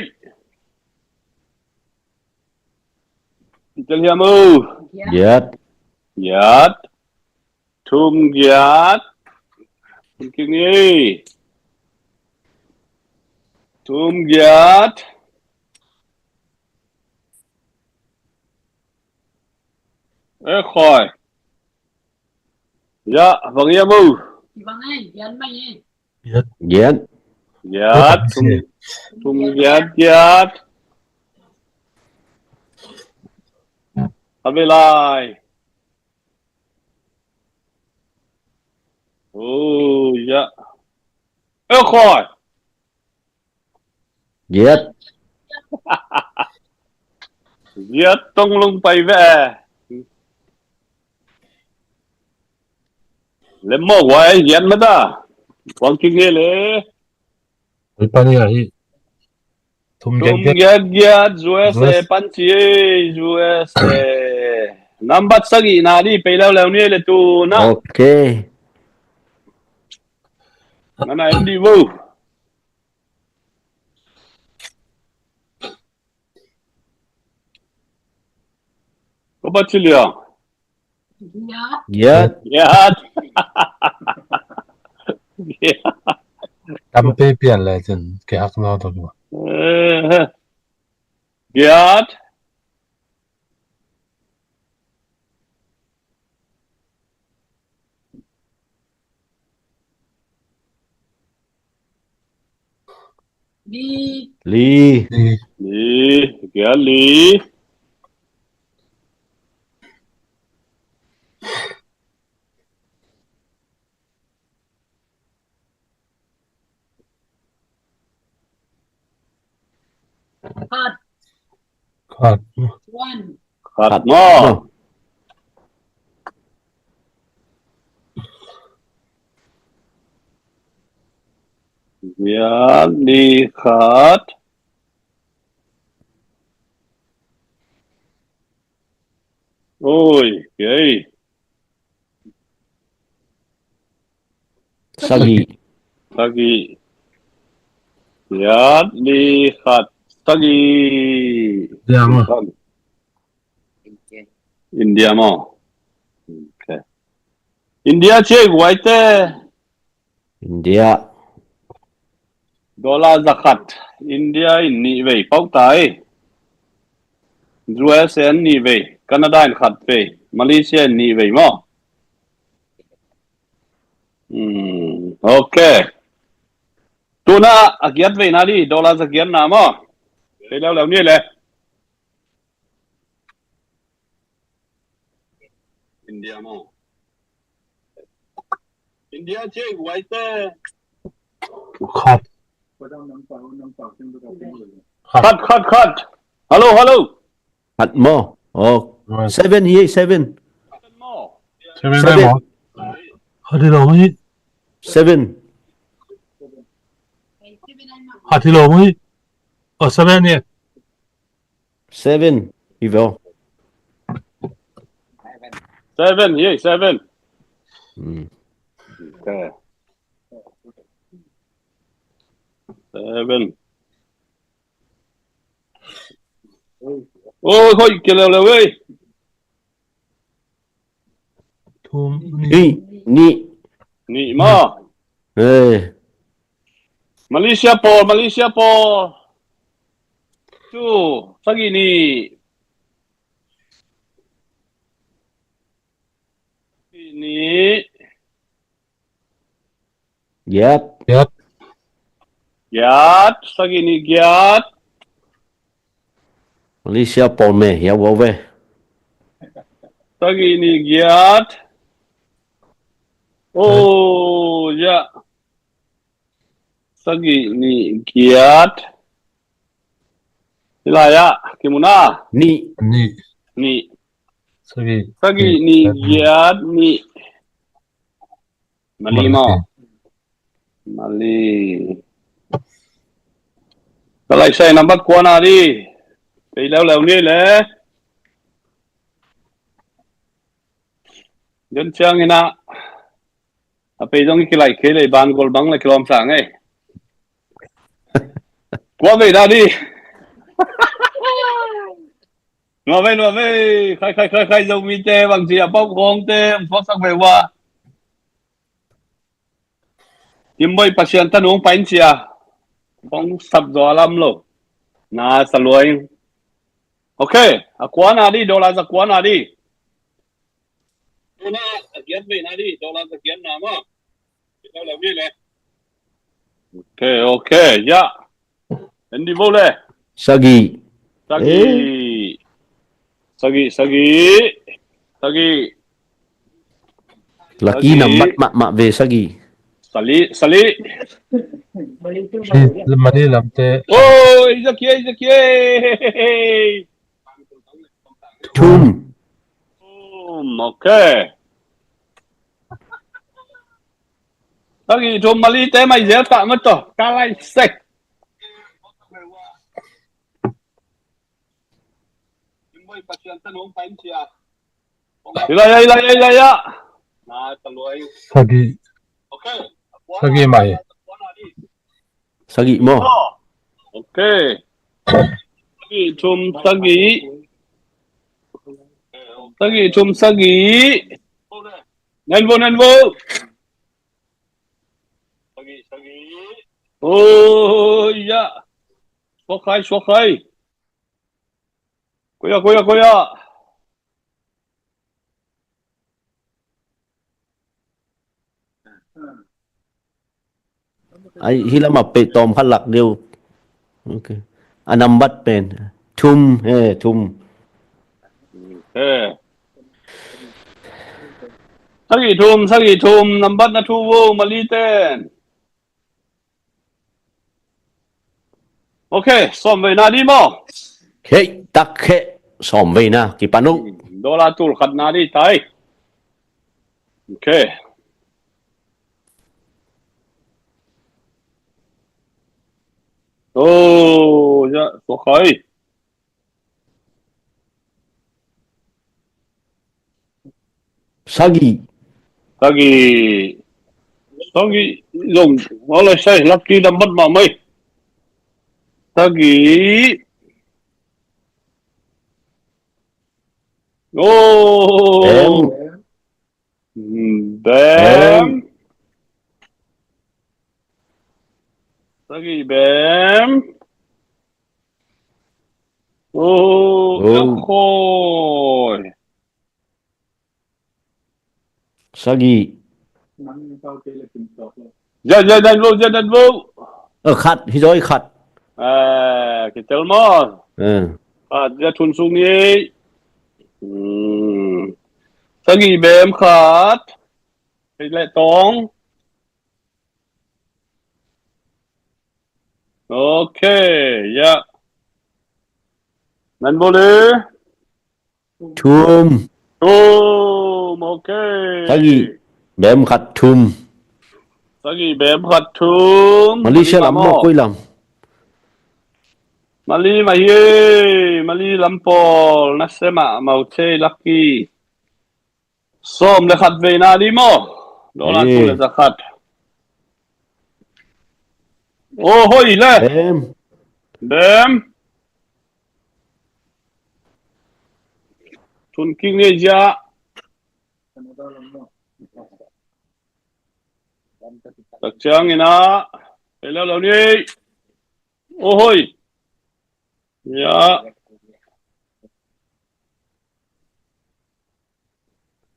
Tell him mu. yes Giat. Thum giat. Kia ni. Thum giat. Khỏi. Dạ, vâng em ơi. Yat. yes Giat, thum giat. Habe lại. Oh, dạ. Khỏi. yes Giat tông lung bay về. Lên mò quay giat mất à. Quang kinh nghe lẽ. Oi pani ai. Thum Thum get. giat USA panchi USA. Number sagi na đi bay leo leo ni le tu na. ok Mana em đi vô. Có bắt chili à? yes Giat. Tam pe pian le chen ke hak no to ki. Giat. ly Di. Lý. Giat lý. Khat. Khát mò. Giat lý khát. Ôi, kì. sagi Sagi. Giat lý khát. Sagi. Dia mo. India mo. Okay. India che guaite. India Dollar zakat. India in ni vei pau tai. US in ni vei. Canada in khat vei. Malaysia in ni vei mo. Okay. Tuna agiat vei na di. Dollar zagiat na mo. Vei leo leo ni le. India mo. India che guaite. Khat. Khat. hello. Hạt mo. Oh, Right. 7 here, 7. Seven Seven. mo. Hatilo mo ni. 7. Hatilo mo ni. Oh, seven ni. 7. Đi vào. 7 here, 7. Ừ. Okay. 7. Ôi thôi kìa lều ơi. Tum Ni. ni. Ni. Nị mà. Ê. Malaysia po. Chú, sao gì nị? Nị. Giat. Yat. Giat, sao gì nị giat? Malaysia Paul mẹ. Hiểu vô về. Sao gì nị giat? Oh, dạ. Sao gì nị giat? Thế là ya, kimuna. Ni. Ni. Nị. Sagi. Sao gì nị giat nị? Mali mo. Mali. Cái lại xe nằm bắt qua nào đi. Thì leo đi lẽ. Dân trang như nạ. À bây giờ cái lại cái này bàn gồm bằng là cái làm sáng ấy. Qua về ra đi. Ngồi về. Khai dòng mi tê bằng gì à bóc hông tê. Phó sắc về qua. Tìm bơi patient thân uống bánh chìa. Không sập gió lắm lô. Nà sà lùi. Ok. À quá nà đi. Đồ là ra quá nà đi. Đồ là kiếm về nà đi. Đồ là ra kiếm nà mà. Đâu là biết này. Ok. Dạ. Đến đi vô lê. Sagi. Sagi. Lucky nằm bắt mạ về Sagi. Sali. Mali lam te. Ôi, ra kia. Thum. Ok. Sagi thum Mali te mày dễ tạm mất rồi. Cá lai sạch. Ilaya. Nah, taluay. Sagi mai. Sagi mo. Ok. Sagi chum sagi. Nhanh vô. Sagi. Ôi dạ. Số khai. Kuya. Ai hila mape tom khalak deu. Okay. Anam bat pen. Thum. Thum. Sagi thum nambat na thu vô Mali ten. Ok, xóm về na đi mo. Hey, tak he. Som về na. Kipanuk. Đô la tul khát na đi tay. Ok. Dạ, số khởi. Sagi. Dùng nó là say lucky đâm mất mà mày. Sagi. Bam. Sagi bam. Khôi. Sagi. Dân vô. Khát. Hi rồi khát. Cáitel mo. Ra thun sung đi. Sagi bam khát. Cái lại tông. Ok, dạ. Mình vô đi. Thum. Ok. Tagi. Bem khat thum. Sagi bem khat thum. Malaysia lam mo koi lam. Mali mahi. Mali lampol. Nasema mau che lucky. Som le khat ve na di mo. Dolan tu le zakat. Oh hoi le. Bem. Bem. Thun king ne ja. Đặc trưng ina. Hello lâu đi. Oh hoi. Ya.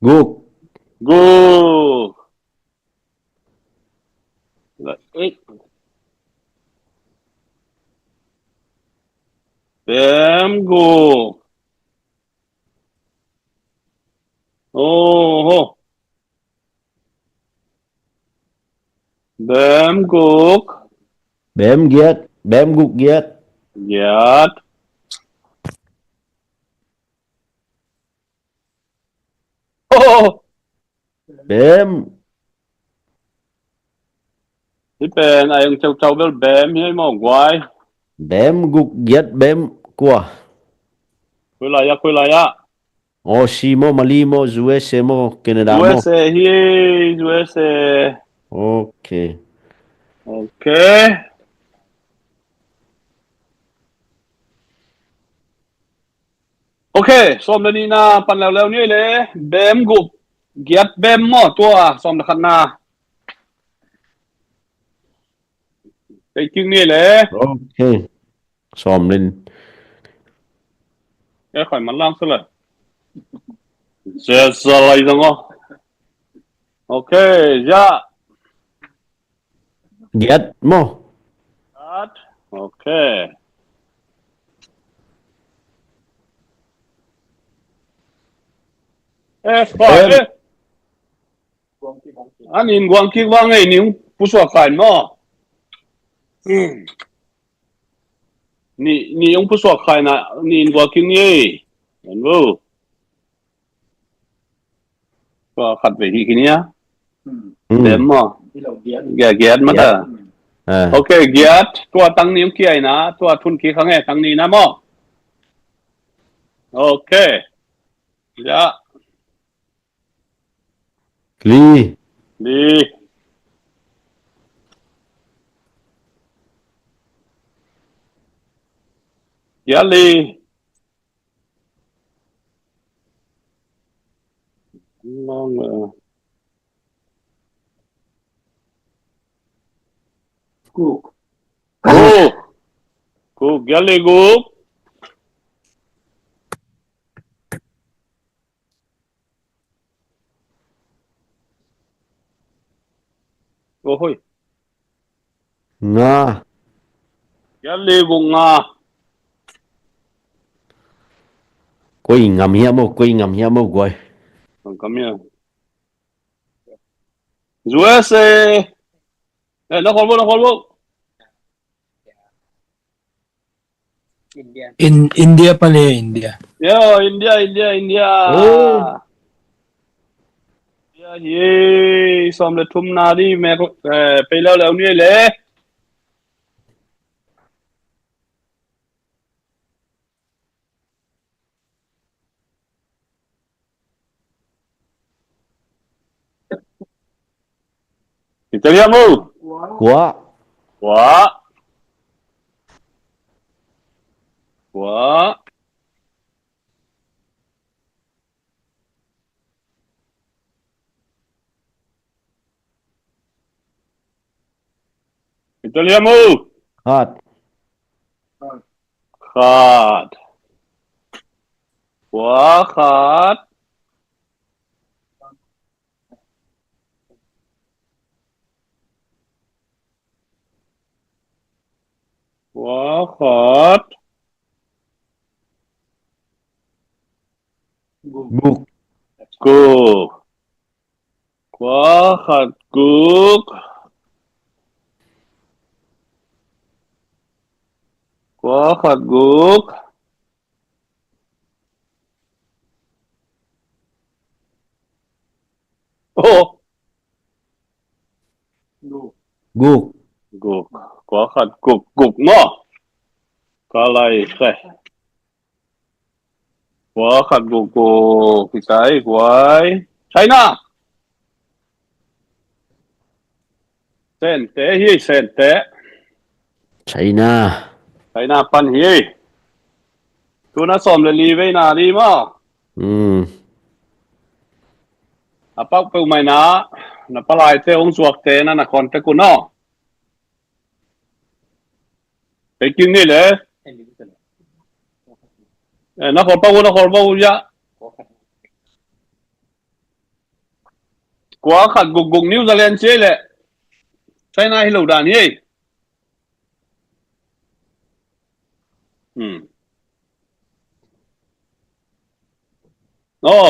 Guk. Go. Lại Bem go. Oh ho. Bem gục. Bem giết. Bem guk giết. Giật. Oh. Bem. Thì bên ai ông châu châu bên bem hay mong quay. Bem guk giết bem qua. Quay lại ya. Aussie mo, Mali mo, USA mo, Canada mo. USA hi. USA. Okay. Ok. Ok. Xóm bên na pan leo leo như lệ. Bem gục. Giật bem mò tua. Xóm là khăn na. Cái chừng như lệ. Okay. Xòm lên. Cái khỏi mặt lang sơ. Sẽ lại rằng ngó. Ok, dạ. Giết mo. Ok. Phải. Anh nhìn quang kia vang ấy, nhưng不说反嘛。你用不说看呐，你我经验，然后ก็ขัดไปที่นี้เต็มมั้งแกเกียรมาแต่โอเคเกียรตัวตั้งนี้เกียรนะตัวทุนขี้ข้างไงตั้งนี้นะมั้งโอเคจ้ะ Li. ดีเกียรลีลองกูเกียรลีกูโอ้ย Nga. เกียรลีกูงา Quay ngầm hiya mo quay. Come here. USA. Nó còn vô. India pala India. Yo, India. India, ye. Xong rồi thum na đi mẹ bây lâu lâu như lẽ. Italiano. Quá. Quá. Italiano. Hot. Khát. Quá khát. Quá khát. Guk. Cô. Quá khát cúc. Quá khát cúc. ô Guk. gục quá khát gục gục mà cái này cái quá khát gục gục cái quái China sen té hi sen té China. China pan hi tu na som le li ve na đi mà à bác bưu mày na palai te ông chuột te na con te cu nó cái kinh này lẽ nó còn bao ya quá khát gục gục New Zealand chế lệ China hi lâu đàn hi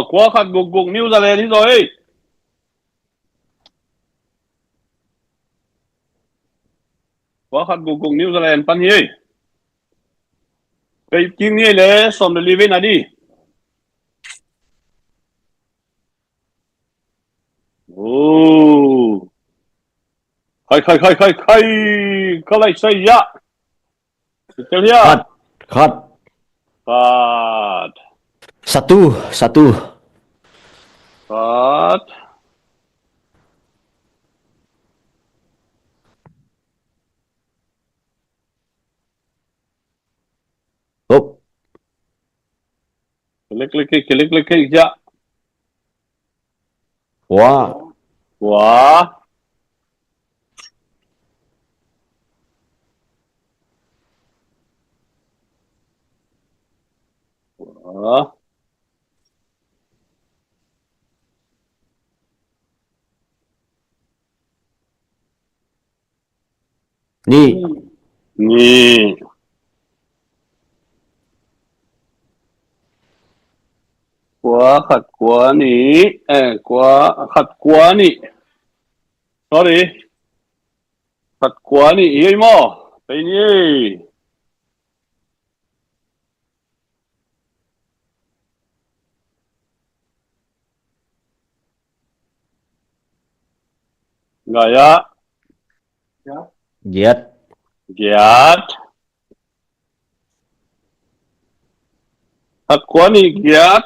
quá khát gục gục New Zealand đi rồi quá khát gục gục New Zealand pan hi cái kinh này lẽ som le li ve na đi ô khai cái này xây ya Betul ya Khát. Khát. khát Satu. khát Hop. klik ya Quá. quá quá Ni. ni quá khát quá ni quá khát quá ni sorry khát quá ni ý mà cái ni gaya Giết. giat khát quá ni giat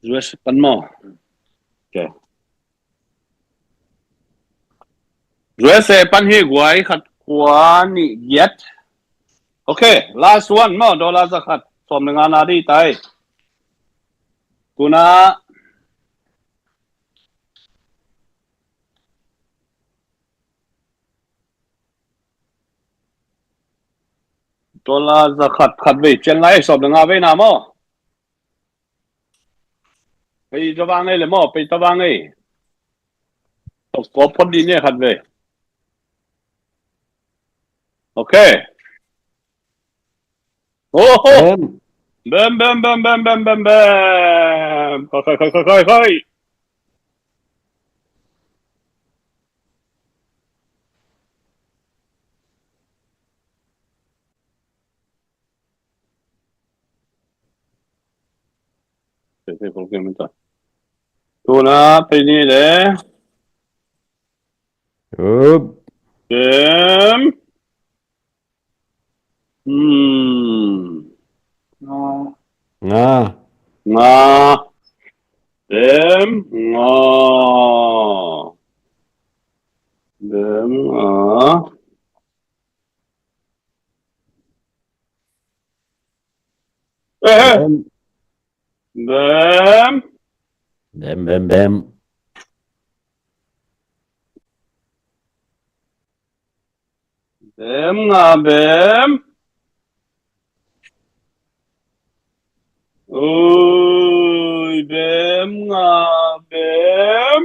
rồi pan mo okay rồi sẽ pan hi guai khát quá ni giat okay last one mo dollar zakat som dengan adi tai kuna dollar zakat khat ve chen lai som dengan ve na moไปตะวางไงเลยหม้อไปตะวางไงตกกบพอดีเนี่ยขัดเลยโอเคโอ้โห Em. เบมค่อยเดี๋ยวผมเก็บมันต่อตัวนะไปนี่เลย Hop. เกมอืม Nga. งาเกมงาเกมงาเอ๊ะ Bem. เกม Bem. Bem nga bem. Ôi bem nga bem.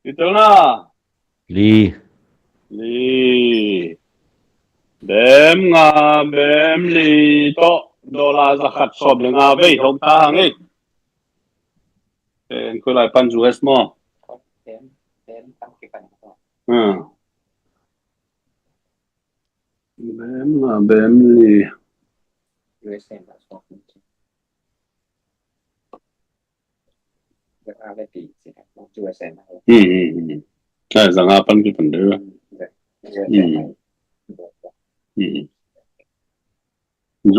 Ito na. Li. Li. Bem nga bem li to. Dola zakat sob le nga bay hong ta hang ik. Ko lại pan US mo. Bem nga bem li. ใช่สังหาปันคือปันเด้อ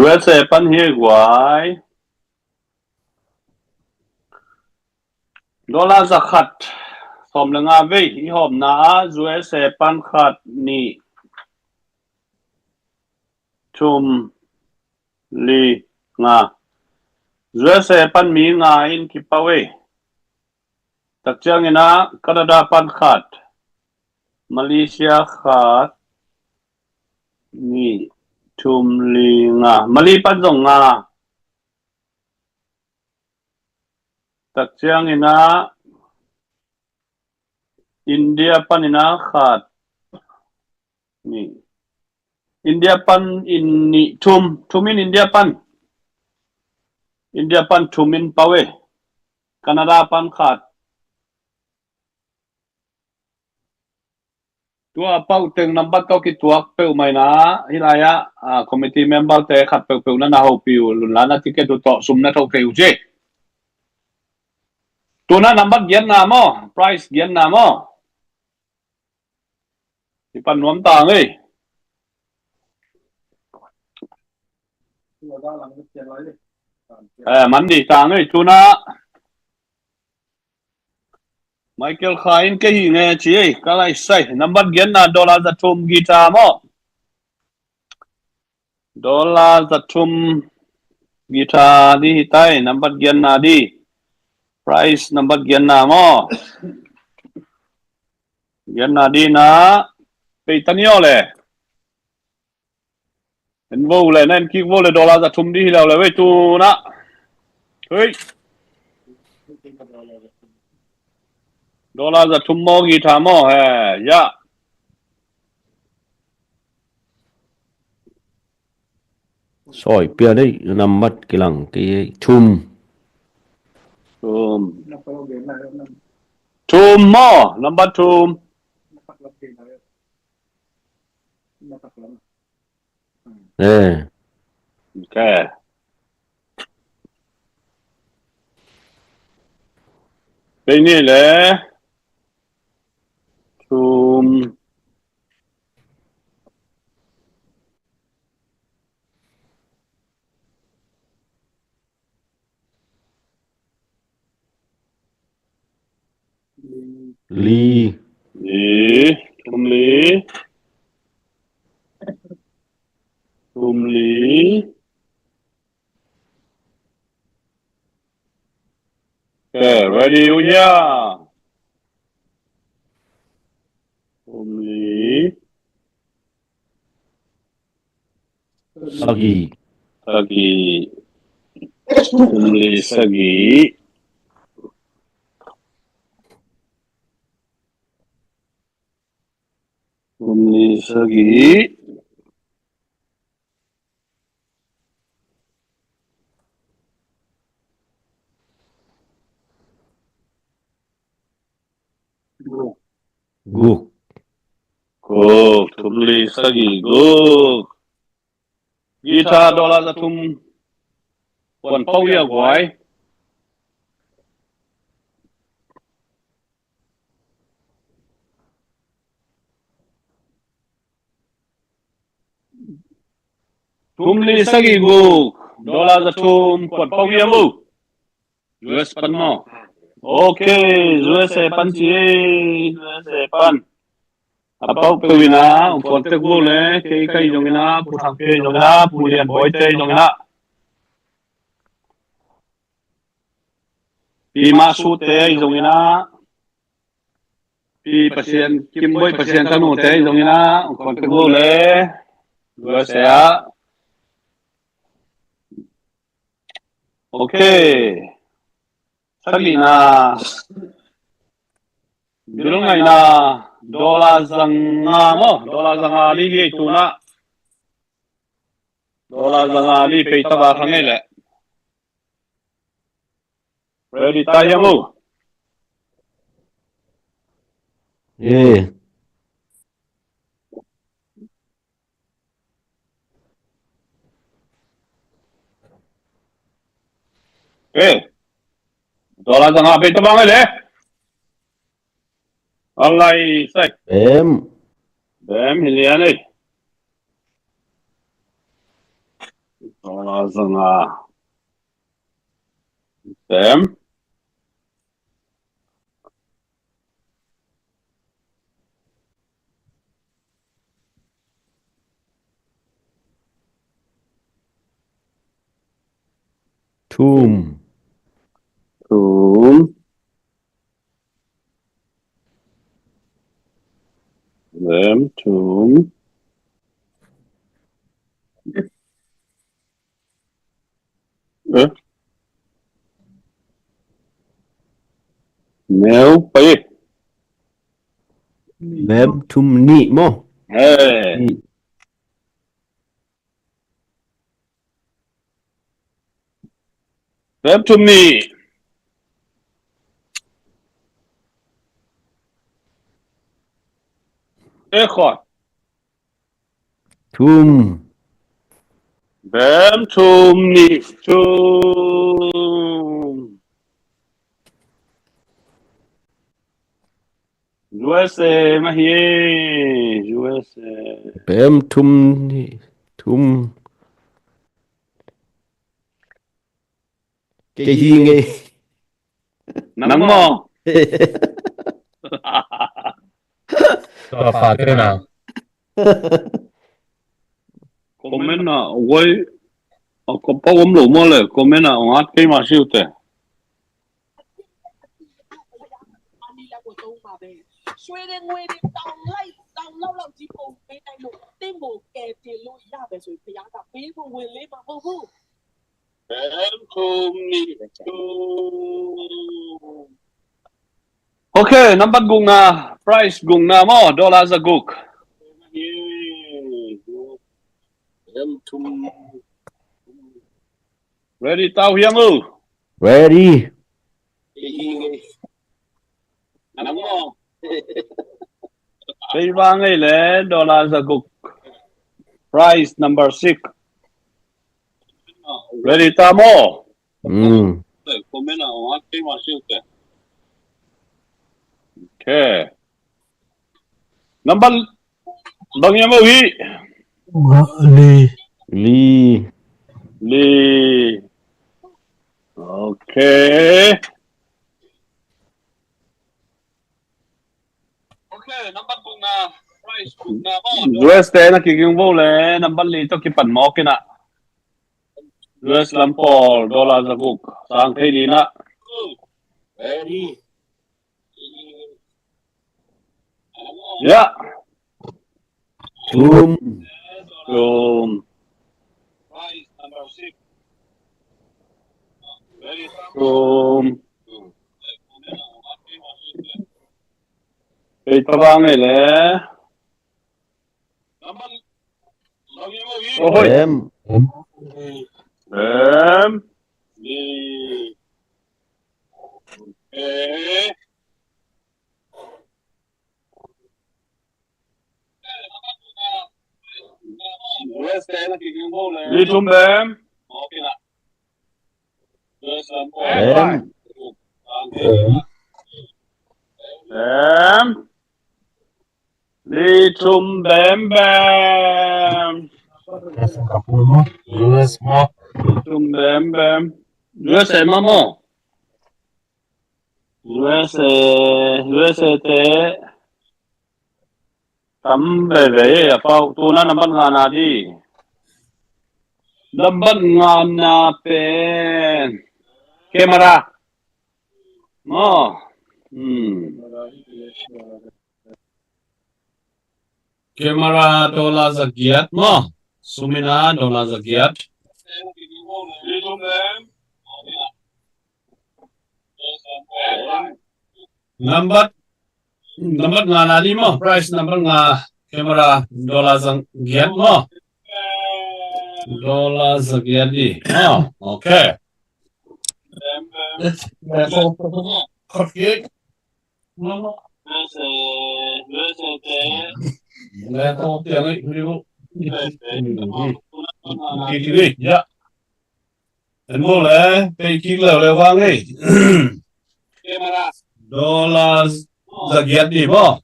USA ปันเฮกไว้ดอลลาร์จะขัดสมลงอาเว้ยอีหอมนะ USA ปันขัดนี่ชุมลีงา USA ปันมีงาอินคิปะเว้ยตักเจียงนะแคนาดาปันขัดมาเลเซียขัดนี่ชุมลีงามาลีปันจงงาตักเจียงนะอินเดียปันนะขัดนี่อินเดียปันอินนี่ชุมอินอินเดียปันชุมอินปะเวแคนาดาปันขัดตัวเป้าตึงนับบัตรเก้ากิตัวเป้าไม่นะฮิลายะคอมมิตี้เมมเบอร์แต่ขัดเป้านั่นนะฮาปิวลุนลานาติเกตุโตสุมนะเท่าเป้าเจตัวนั้นนับบัตรเกียนนามอ price เกียนนามอที่ปันนวมต่างเลยมันดีต่างเลยตัวน่ะไมเคิลคาอินก็ยังไงชี้ก็ไล่ใส่นับบัตรเกียนนะดอลลาร์จะทุ่มกีตาร์มอดอลลาร์จะทุ่มกีตาร์ดีไตนับบัตรเกียนนะดี price นับบัตรเกียนนะมอเกียนนะดีนะไปตันยอเลยเห็นว่าเลยนั่นคิดว่าเลยดอลลาร์จะทุ่มดีแล้วเลยเว้ยตัวนะเฮ้ยดอลลาร์จะทุ่มมอกีตาร์มอเฮ้ยยะซอยเปียได้นำบัตรกิลังที่ชุมมอนับบัตรทุ่มโอเคเป็นนี่แหละทุ่มลีทุ่มลีโอเค ready อยู่ยะทุ่มลี sagi sagi tumli sagi guk tumli sagi guk gita dolar za tum wan pau ya gwai tumli sagi guk dolar za tum wan pau ya mu US pan mo okay US pan chi US pan apau pewina upon te gule kai jongina putang pe jongina pulian boy te jongina pi masu te jongina pi pasien kim boy pasien tanu te jongina upon te gule dua saya okay salina bilong ngai na dola zanga mo dola zanga li hi tuna dola zanga li pe ta ba khangai le ready ta yamu Dollar sang apa itu bang le? Alai sai. Bem hilian ni. Dollar sang bem. Thum. Bem thum. Nếu phải. Bem thum ni mo. Bem thum ni. Khỏi. Thum. Bem thum ni. Thum. USA mà hi. USA. Bem thum ni. Thum. Cái gì nghe? Nắng mò. Cho phạt cái nào. Comment na ôi có bao gồm đủ muaเลยcomment na ngắt cái mà siêu tệ. Ok, number gung na price gung na mo dollar za guk. Ready tao hiang ư? Ready. Đây vang ấy lẽ dollar za guk. Price number 6. Ready tao mo? Comment nào ngắt cái mà siêu tệ. Okay. Number bang yang mau hi. Lee. Okay. Okay, number bung na price bung na mo. US na kiking vô le number li to kipan mo kina. US lampol dollar za guk sang thế đi na. Ready. Yeah. Thum. Price number 6. Ready. Hey, tabang này lẽ. Ôi. Bem. Bem. Đi chung bem. Bem. Bem. Đi chung bem bem. Singapore mo. US mo. Chung bem bem. USA mà mo. USA thế. Tấm bề về à phao tu nó nằm bắt ngàn à đi. Nằm bắt ngàn à pen. Camera. Mo. Camera dollar zagiat mo. Sumina dollar zagiat. Number nga nali mo. Price number nga camera dollar zagiat mo. Dollar zagiat di. Oh, okay. Okay. Level tiếng ấy, ví dụ. Ya. Ấn bộ lẽ cái kỹ lều lều vang ấy. Đó là giặc ghét đi bó.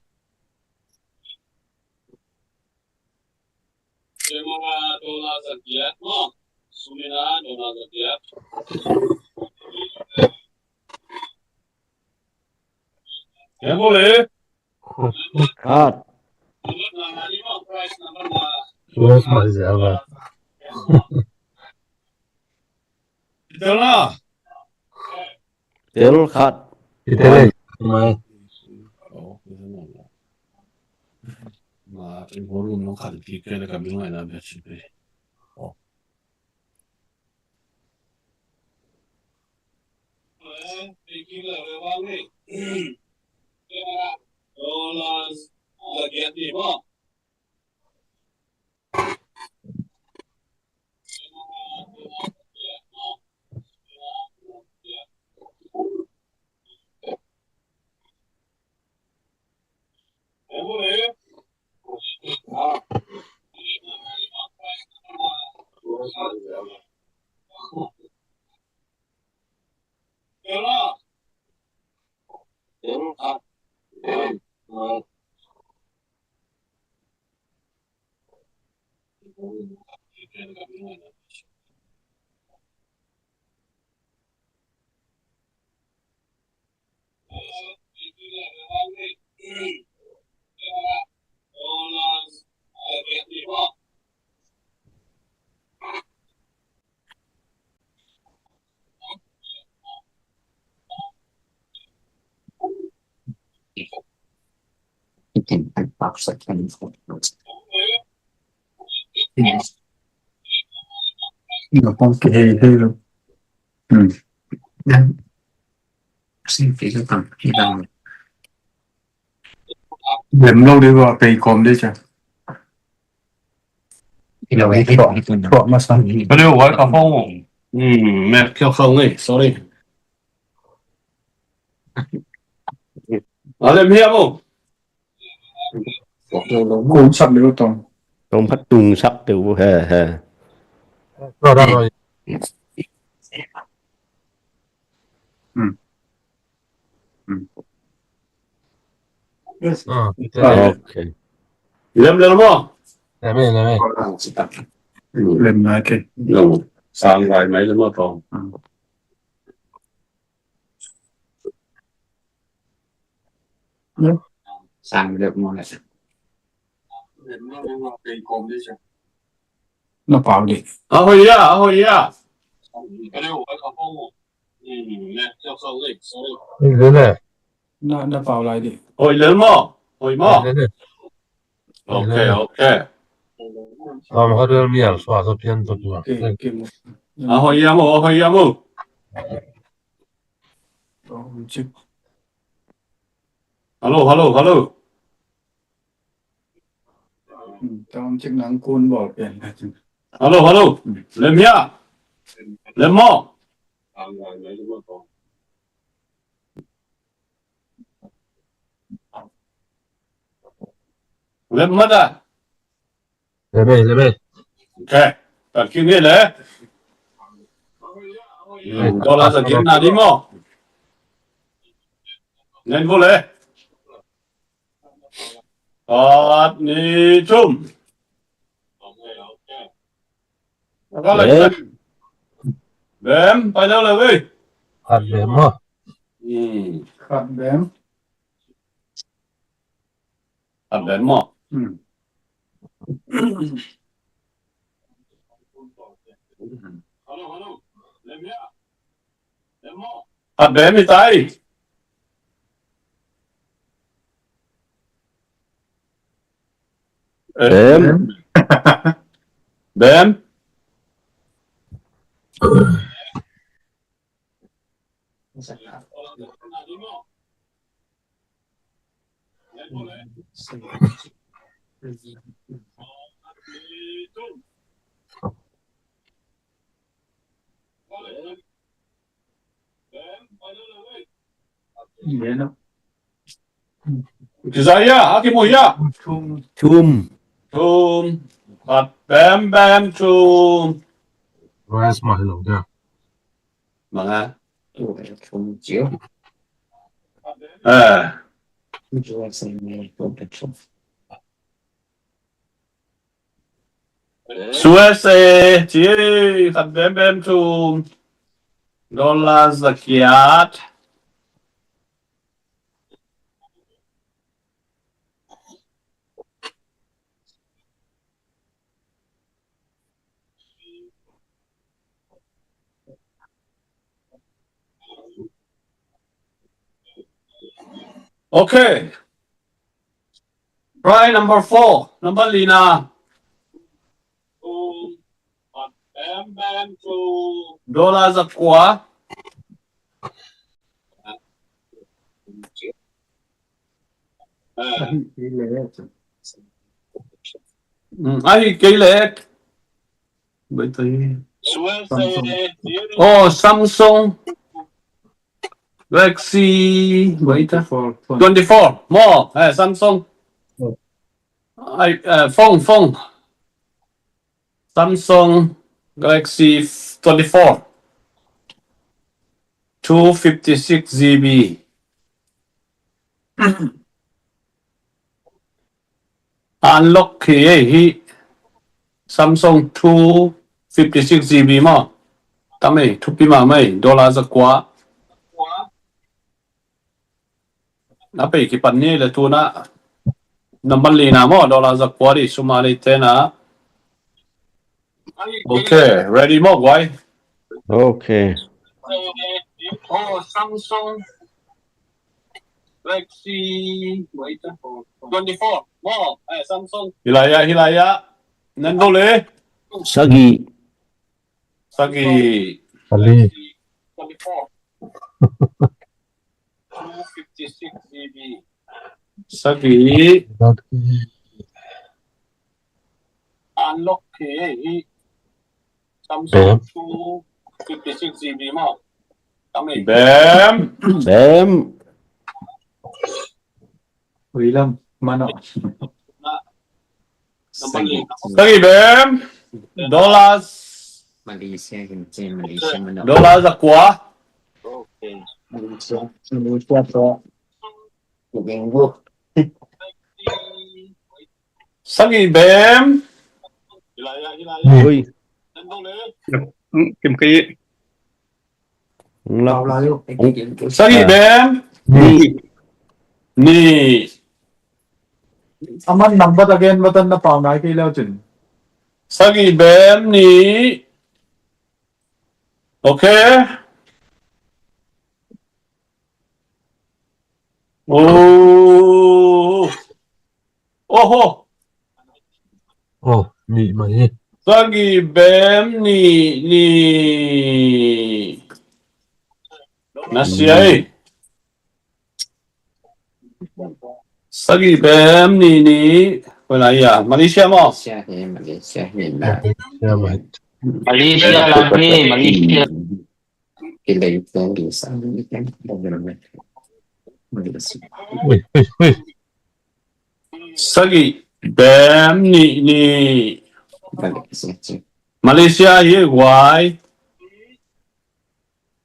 Ấn bộ lẽ. Cut. Where's my Zelda? Tell na. Still cut. Italy. My Mà em có luôn nó khẩn ký cái là cả miếng này là việc chỉ về. Nó không kể thế luôn. Đang xin phí cái tầm khi đang điểm lâu đi vào cây còm đi chứ. Thì đâu ấy cái bọn mà sao? Cái điều gọi cà phô. Mẹ kêu không ấy, sorry. Ở đây hiệp không? Cũng sắp được toàn. Không phát tung sắc từ hè. rồi. Italy. Ok. Lên lên không? Làm đi. Lên lại cái. Đúng. Sang vài mấy lên mà còn. Sang được mà lại. Nó bảo đi. Hồi ya. Cái điều gọi cà phô. Mẹ kêu không ấy, sorry. Thế này. Nó bảo lại đi. Hồi lớn mò. Ok. Mà có đưa miệng xóa số tiền tốt quá. Hồi ya mò. Hello. Trong chức năng côn bỏ tiền. Hello. Lên ya. Lên mò. Lên mất à? Làm đi. Ok. Tận kia nghe lẽ. Đó là giặc ghét nào đi mò. Lên vô lẽ. Ni chum. Bém, phải đâu là gì? Hạt bém hả? Khát bém. Hạt bém mò. Hạt bém thì tay. Bém. Cái gì ya? Cái mùi ya? Chum. Hạt bém chum. Where's my logo? mga Không chịu. Chưa xem nghe không được không. USA chỉ khăn bem chung dollar zakiat okay. Right, number 4. Number Lina. Dollar zakwa. Ai cây lệ. Bởi vì Samsung Galaxy 24 more. Samsung. Phone. Samsung Galaxy 24. 256 GB. Unlock hi Samsung 256 GB mo. Tama thupi ma mai dollar zakwa. Napai ki panni le tu na number lina mo dollar zakwa di sumali tena. Okay, ready mo boy. Okay. Samsung Galaxy 24 mo. Samsung. Hilaya. Nandole. Sagi. Sagi. Ali. 24. 256 GB. Sagi. Unlock Samsung 256 GB mo. Bam. William, mano. Sagi bam. Dollars. Malaysia mana. Dollars zakwa. Okay. Malaysia to. Yang bu. Sagi bam. Ui. Kim kỹ. Bảo lại không? Sagi bam. Ni. Aman number again button na bảo lại cái leo chừng. Sagi bam ni. Okay. Oh. Ni mày. Sagi bam ni. Nasiai. Sagi bam ni. Wala ya. Malaysia mo. Malaysia Siya mày. Malaysia lagi Malaysia. Kita itu di sana kan Ui. Sagi bam ni. Malaysia ye why?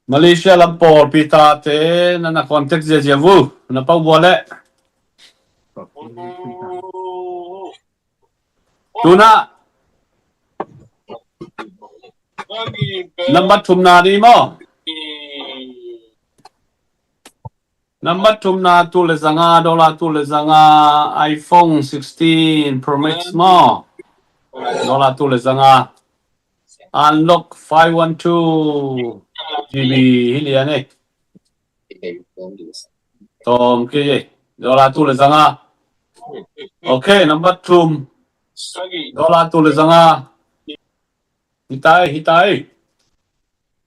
Malaysia lampor pitate na context je vu na pau boleh. Tuna. Number tumna di mo. Number tumna tu le zanga dollar tu le zanga iPhone 16 Pro Max mo. Dollar tu le zanga. Unlock 512 GB hilian eh. Tom ke dollar tu le zanga. Okay, number 2. Dollar tu le zanga. Hitai.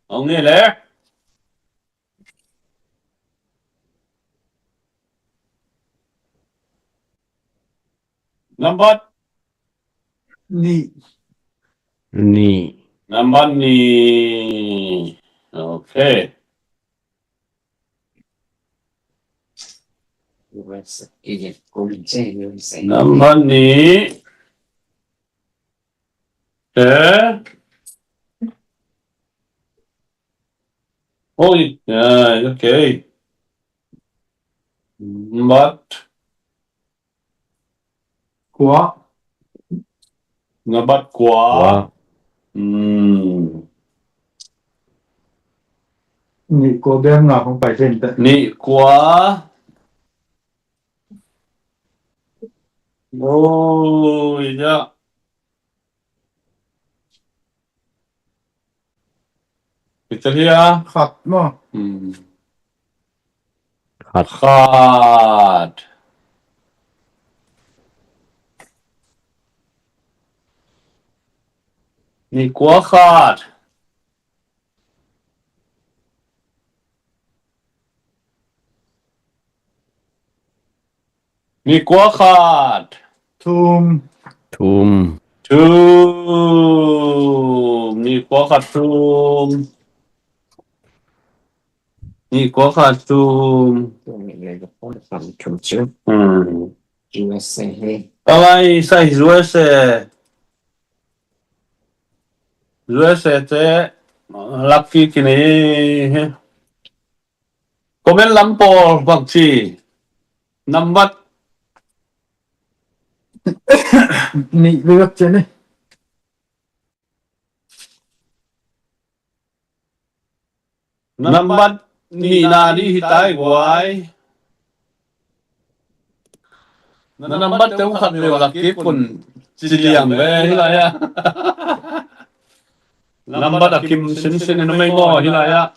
Ông nghe lẽ. Number Ni. Number ni. Okay. Number ni. Ôi, yeah, okay. But Quá. nó bắt quá. Nị của bên nào không phải trên tận. Nị quá. Ôi, dạ. Italia. Khát mà. Khát. Nị quá khát. Nị quá khát. Thum. Thum. Thum. Nị quá khát thum. Nị quá khát thum. From Chile, USA. Ai sai USA. USA te lucky kini. Comment lampol bang chi. Number Nị được trên đây. number ni na di hitai guai. Number te khat le lucky kun chiliang le hilaya. Number da kim sin no mai ngo hilaya.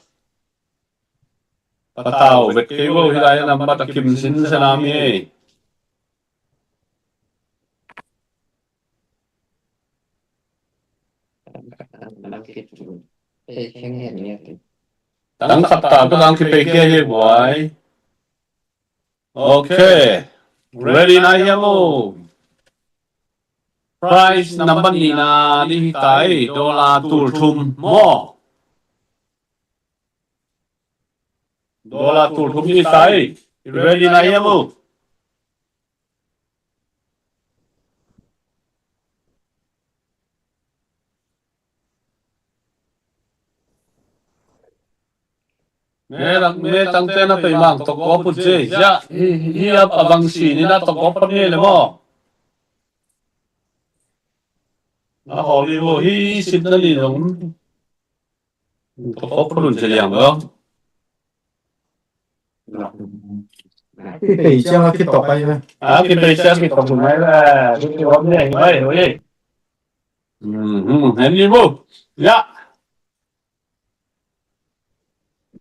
Patao vet ke wo hilaya number da kim sin sanami. Tang khap ta to dang ki pe ke ye guai. Okay. Ready na yamo. Price number ni na di hitai $2 thum mo. $2 thum ni hitai. Ready na yamo. Me tang te na pe mang to ko pu che ja hi ap abang si ni na to ko pa ni le mo. Na ho li wo hi sit na li long. To ko pu lun che liang lo. Cái tỷ cho cái tộc bay này. Cái pe cha ki to kun mai la cái wo ni ai oi. Hẹn đi bu. Dạ.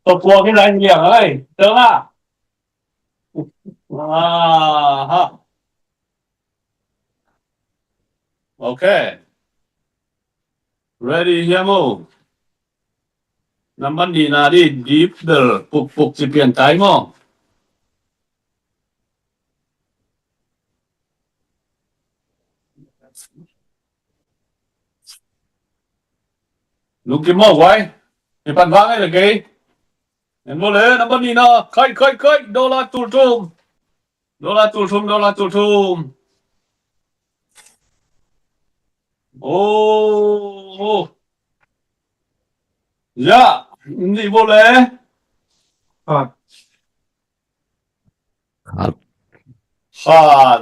Tập qua cái này nhiều ơi, được à? Ha. Okay. Ready, Yamo. Number đi na đi, deep the phục chỉ biển trái mà. Lúc kia mò quay, thì bạn vang ấy là cái. Em vô lẽ number đi na, khai, $2 thum. $2 thum. Oh. Dạ, đi vô lẽ. Khát.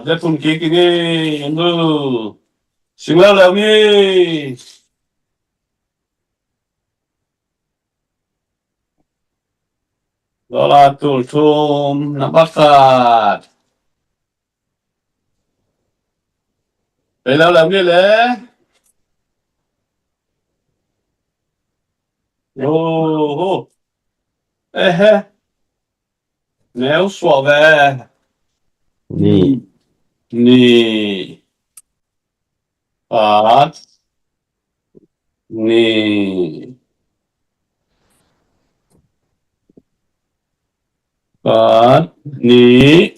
Để cùng ký kì đi, em ngư. Xin leo leo đi. $2 thum, nắm bắt phạt. Để leo leo đi lẽ. Ồ. Ê. Nếu xua về. Nị. Nị. Phạt. Nị. Phạt. Nị.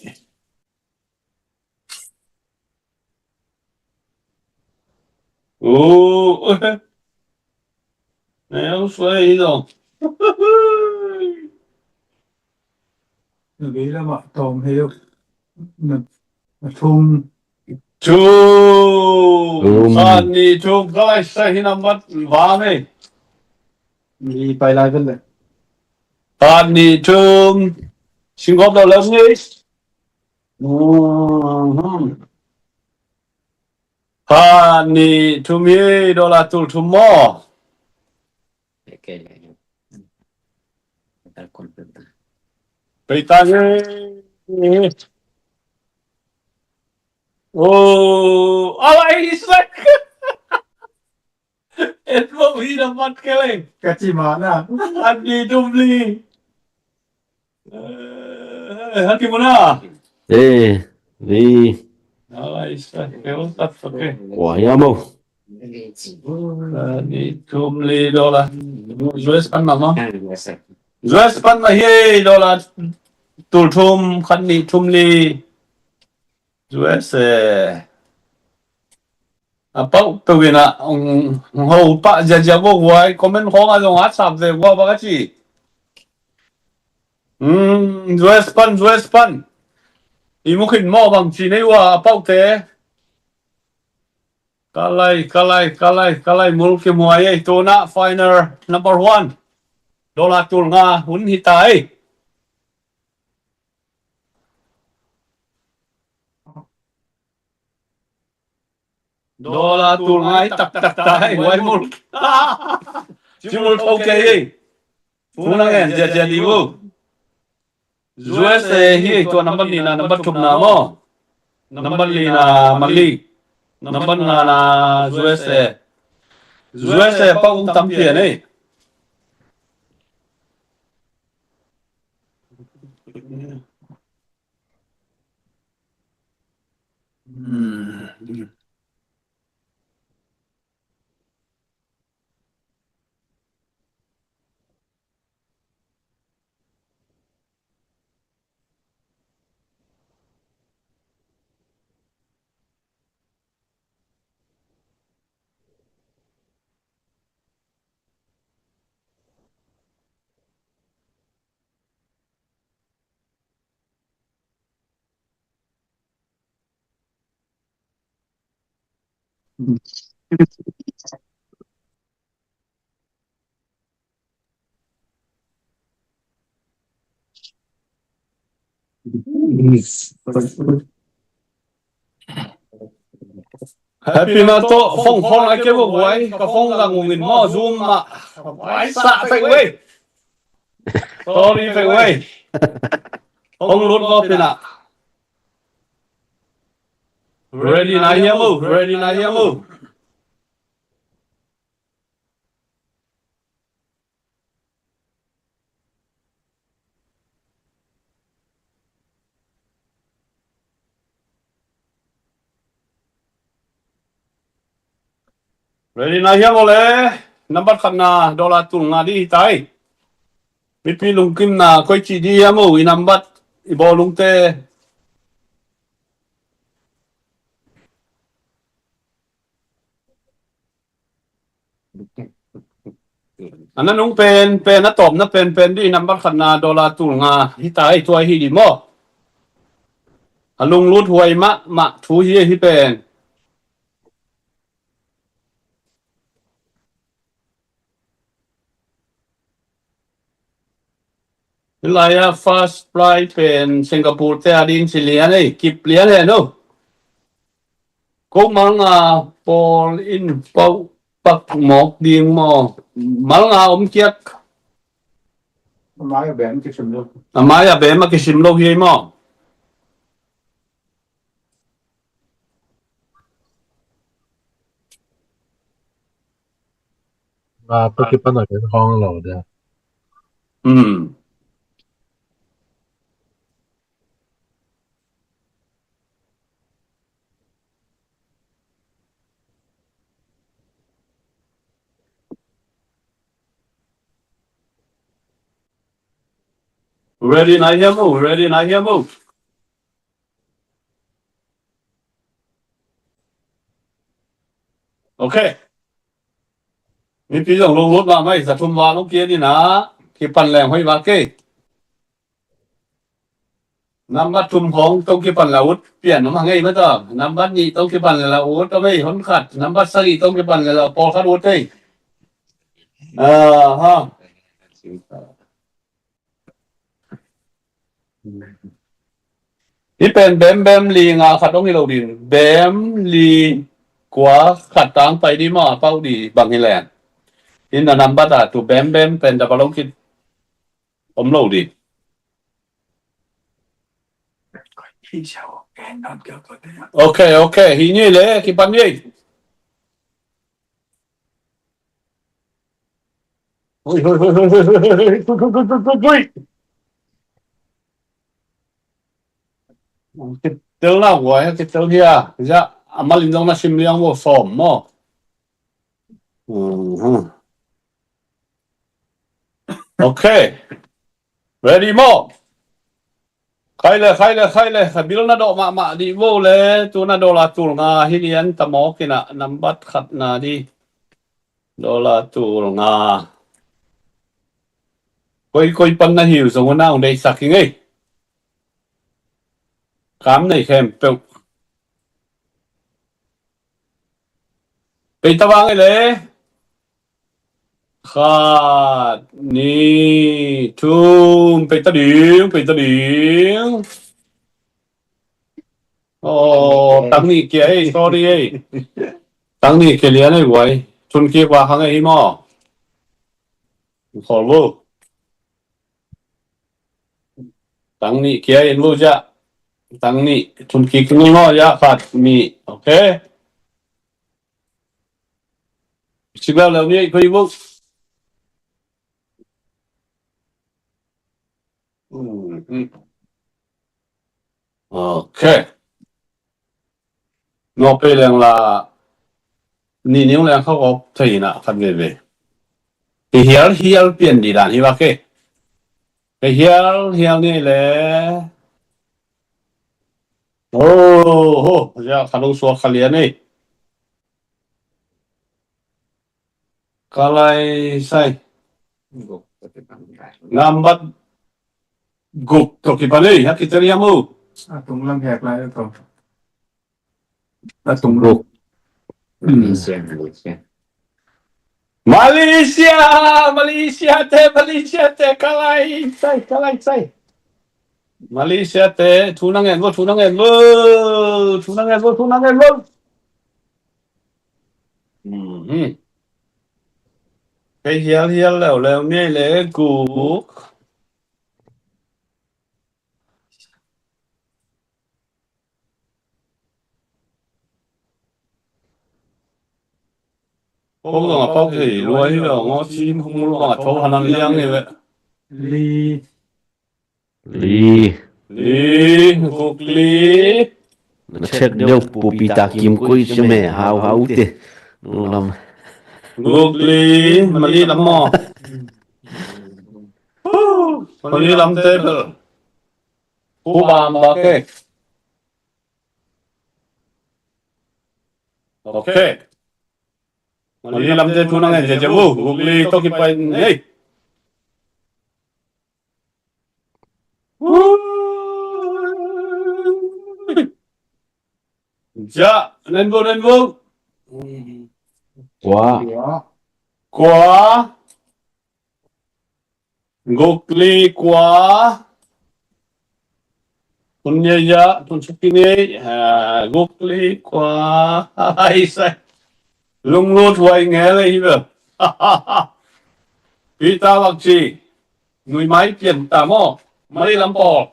Ồ. Nếu xoay rồi. Nghĩ là mà tôm hiệu. Thum. Chum. Ni chum kai sai hi number va me. Đi bay lại bên này. Pani chum xin góp đầu lớn nhỉ. Pani chum ye đô la tul chum mo. Oke lah. Kita konten. Peitang ye. Oh, alay Israel. Et mo hi naman kele. Kachimana. Pani chum li. Hati mo na. Vì Alay Israel. Kelo tat okay. quả ya mâu. Pani chum li đô la. US pan mà mo. US pan mà hi đô la tul chum khăn ni chum li. US Apa tu gina ho pa jaja bo wai comment ho nga jong WhatsApp de wa ba chi US pan imu khin mo bang chi nei wa pau te kalai mul ke mo ai to na final number 1 dollar tul nga hun hitai dollar tul ngai tak tai wai mul chi mul okay phuna ngen ja di bu US hi to number ni na number thum na mo number ni na mali number na US pa ung tam tiền ấy Happy na to phong ai cái bộ quái cả phong là ngủ nghìn mo zoom mà quái xạ phải quay sorry phải quay phong luôn có pin à ready na here move ready na here mole number khăn na dollar tung na đi tay mi pi lung kim na coi chỉ đi here mo i number i bo lung te anh nung pen na top na pen đi number khăn na dollar tung na hi tay tua hi đi mo anh lung lút huai ma thu hi pen lại fast flight pen Singapore te adin silian ấy kịp liền này no cũng mang Paul in pau bắc một điên mò mang chết Mai bén cái chừng luôn. mai bé mà cái sim lâu hi mò và bất kỳ bên nào cái con lẩu đấy ready na here move okay mi pi dong lung lút mà mai sa thum wa lúc kia đi na khi pan leng hoi wa ke năm bắt thum hong tông khi pan là út biển nó mà ngay mới tờ năm bắt nhị tông khi pan là út tao bây hôn khát năm bắt sai tông khi pan là po khát út đây ha Ý bên bém bém lì ngà khát đông hi lâu đi bém lì quá khát tang phải đi mà bao đi bằng hi lẹn in là nằm bắt à tụ bém bém bên đã bao lâu kít lâu đi ok hi như lẽ kí pan như ôi cái tiêu nào vậy cái tiêu kia dạ mà linh dong là sim liang vô phỏm mà ok ready mo khai le khai bil na do ma đi vô le tu na do la tu nga hi lian ta mo kina nam bat khat na đi do la tu nga koi pan na hiu so na on dei saking ei kam nei khem pe pe ta wang ei le khat ni tum pe ta ding tăng ni kia ei sorry ei tăng ni kia lian ei wai chun kia wa hang ei mo khổ vô tăng ni kia en vô ja tăng ni chun kia kinh ngo ja khat mi ok chỉ bao lâu như vậy vô ok ngọc bây lần là ni nếu lần không có thấy nè phát về thì hiel biến đi đàn hi ba cái hiel này là ja khá lâu xóa khá liền này cái này sai nam bắt gục thuộc cái phần này hả cái tên mu Tung lăng hẹp lại rồi. Tung gục Malaysia te kalai sai Malaysia te thu năng en vô cái hiel lèo nghe lẽ cú không là bao thì luôn rồi ngó chín không luôn là thấu khả năng liang như vậy lý gục lý check đều pupita kim koi chme hao te làm gục lý mà lý lắm mò mà lý lắm thế bờ cú bám ba cái ok mà lý lắm thế thu năng này chỉ vô gục lý tôi kịp phải hey dạ lên vô quá gục lý quá thun nhẹ dạ thun chút kinh ấy gục lý quá hay sai lung lút vậy nghe lấy vừa vì ta bác chị người máy tiền tà mò máy làm bò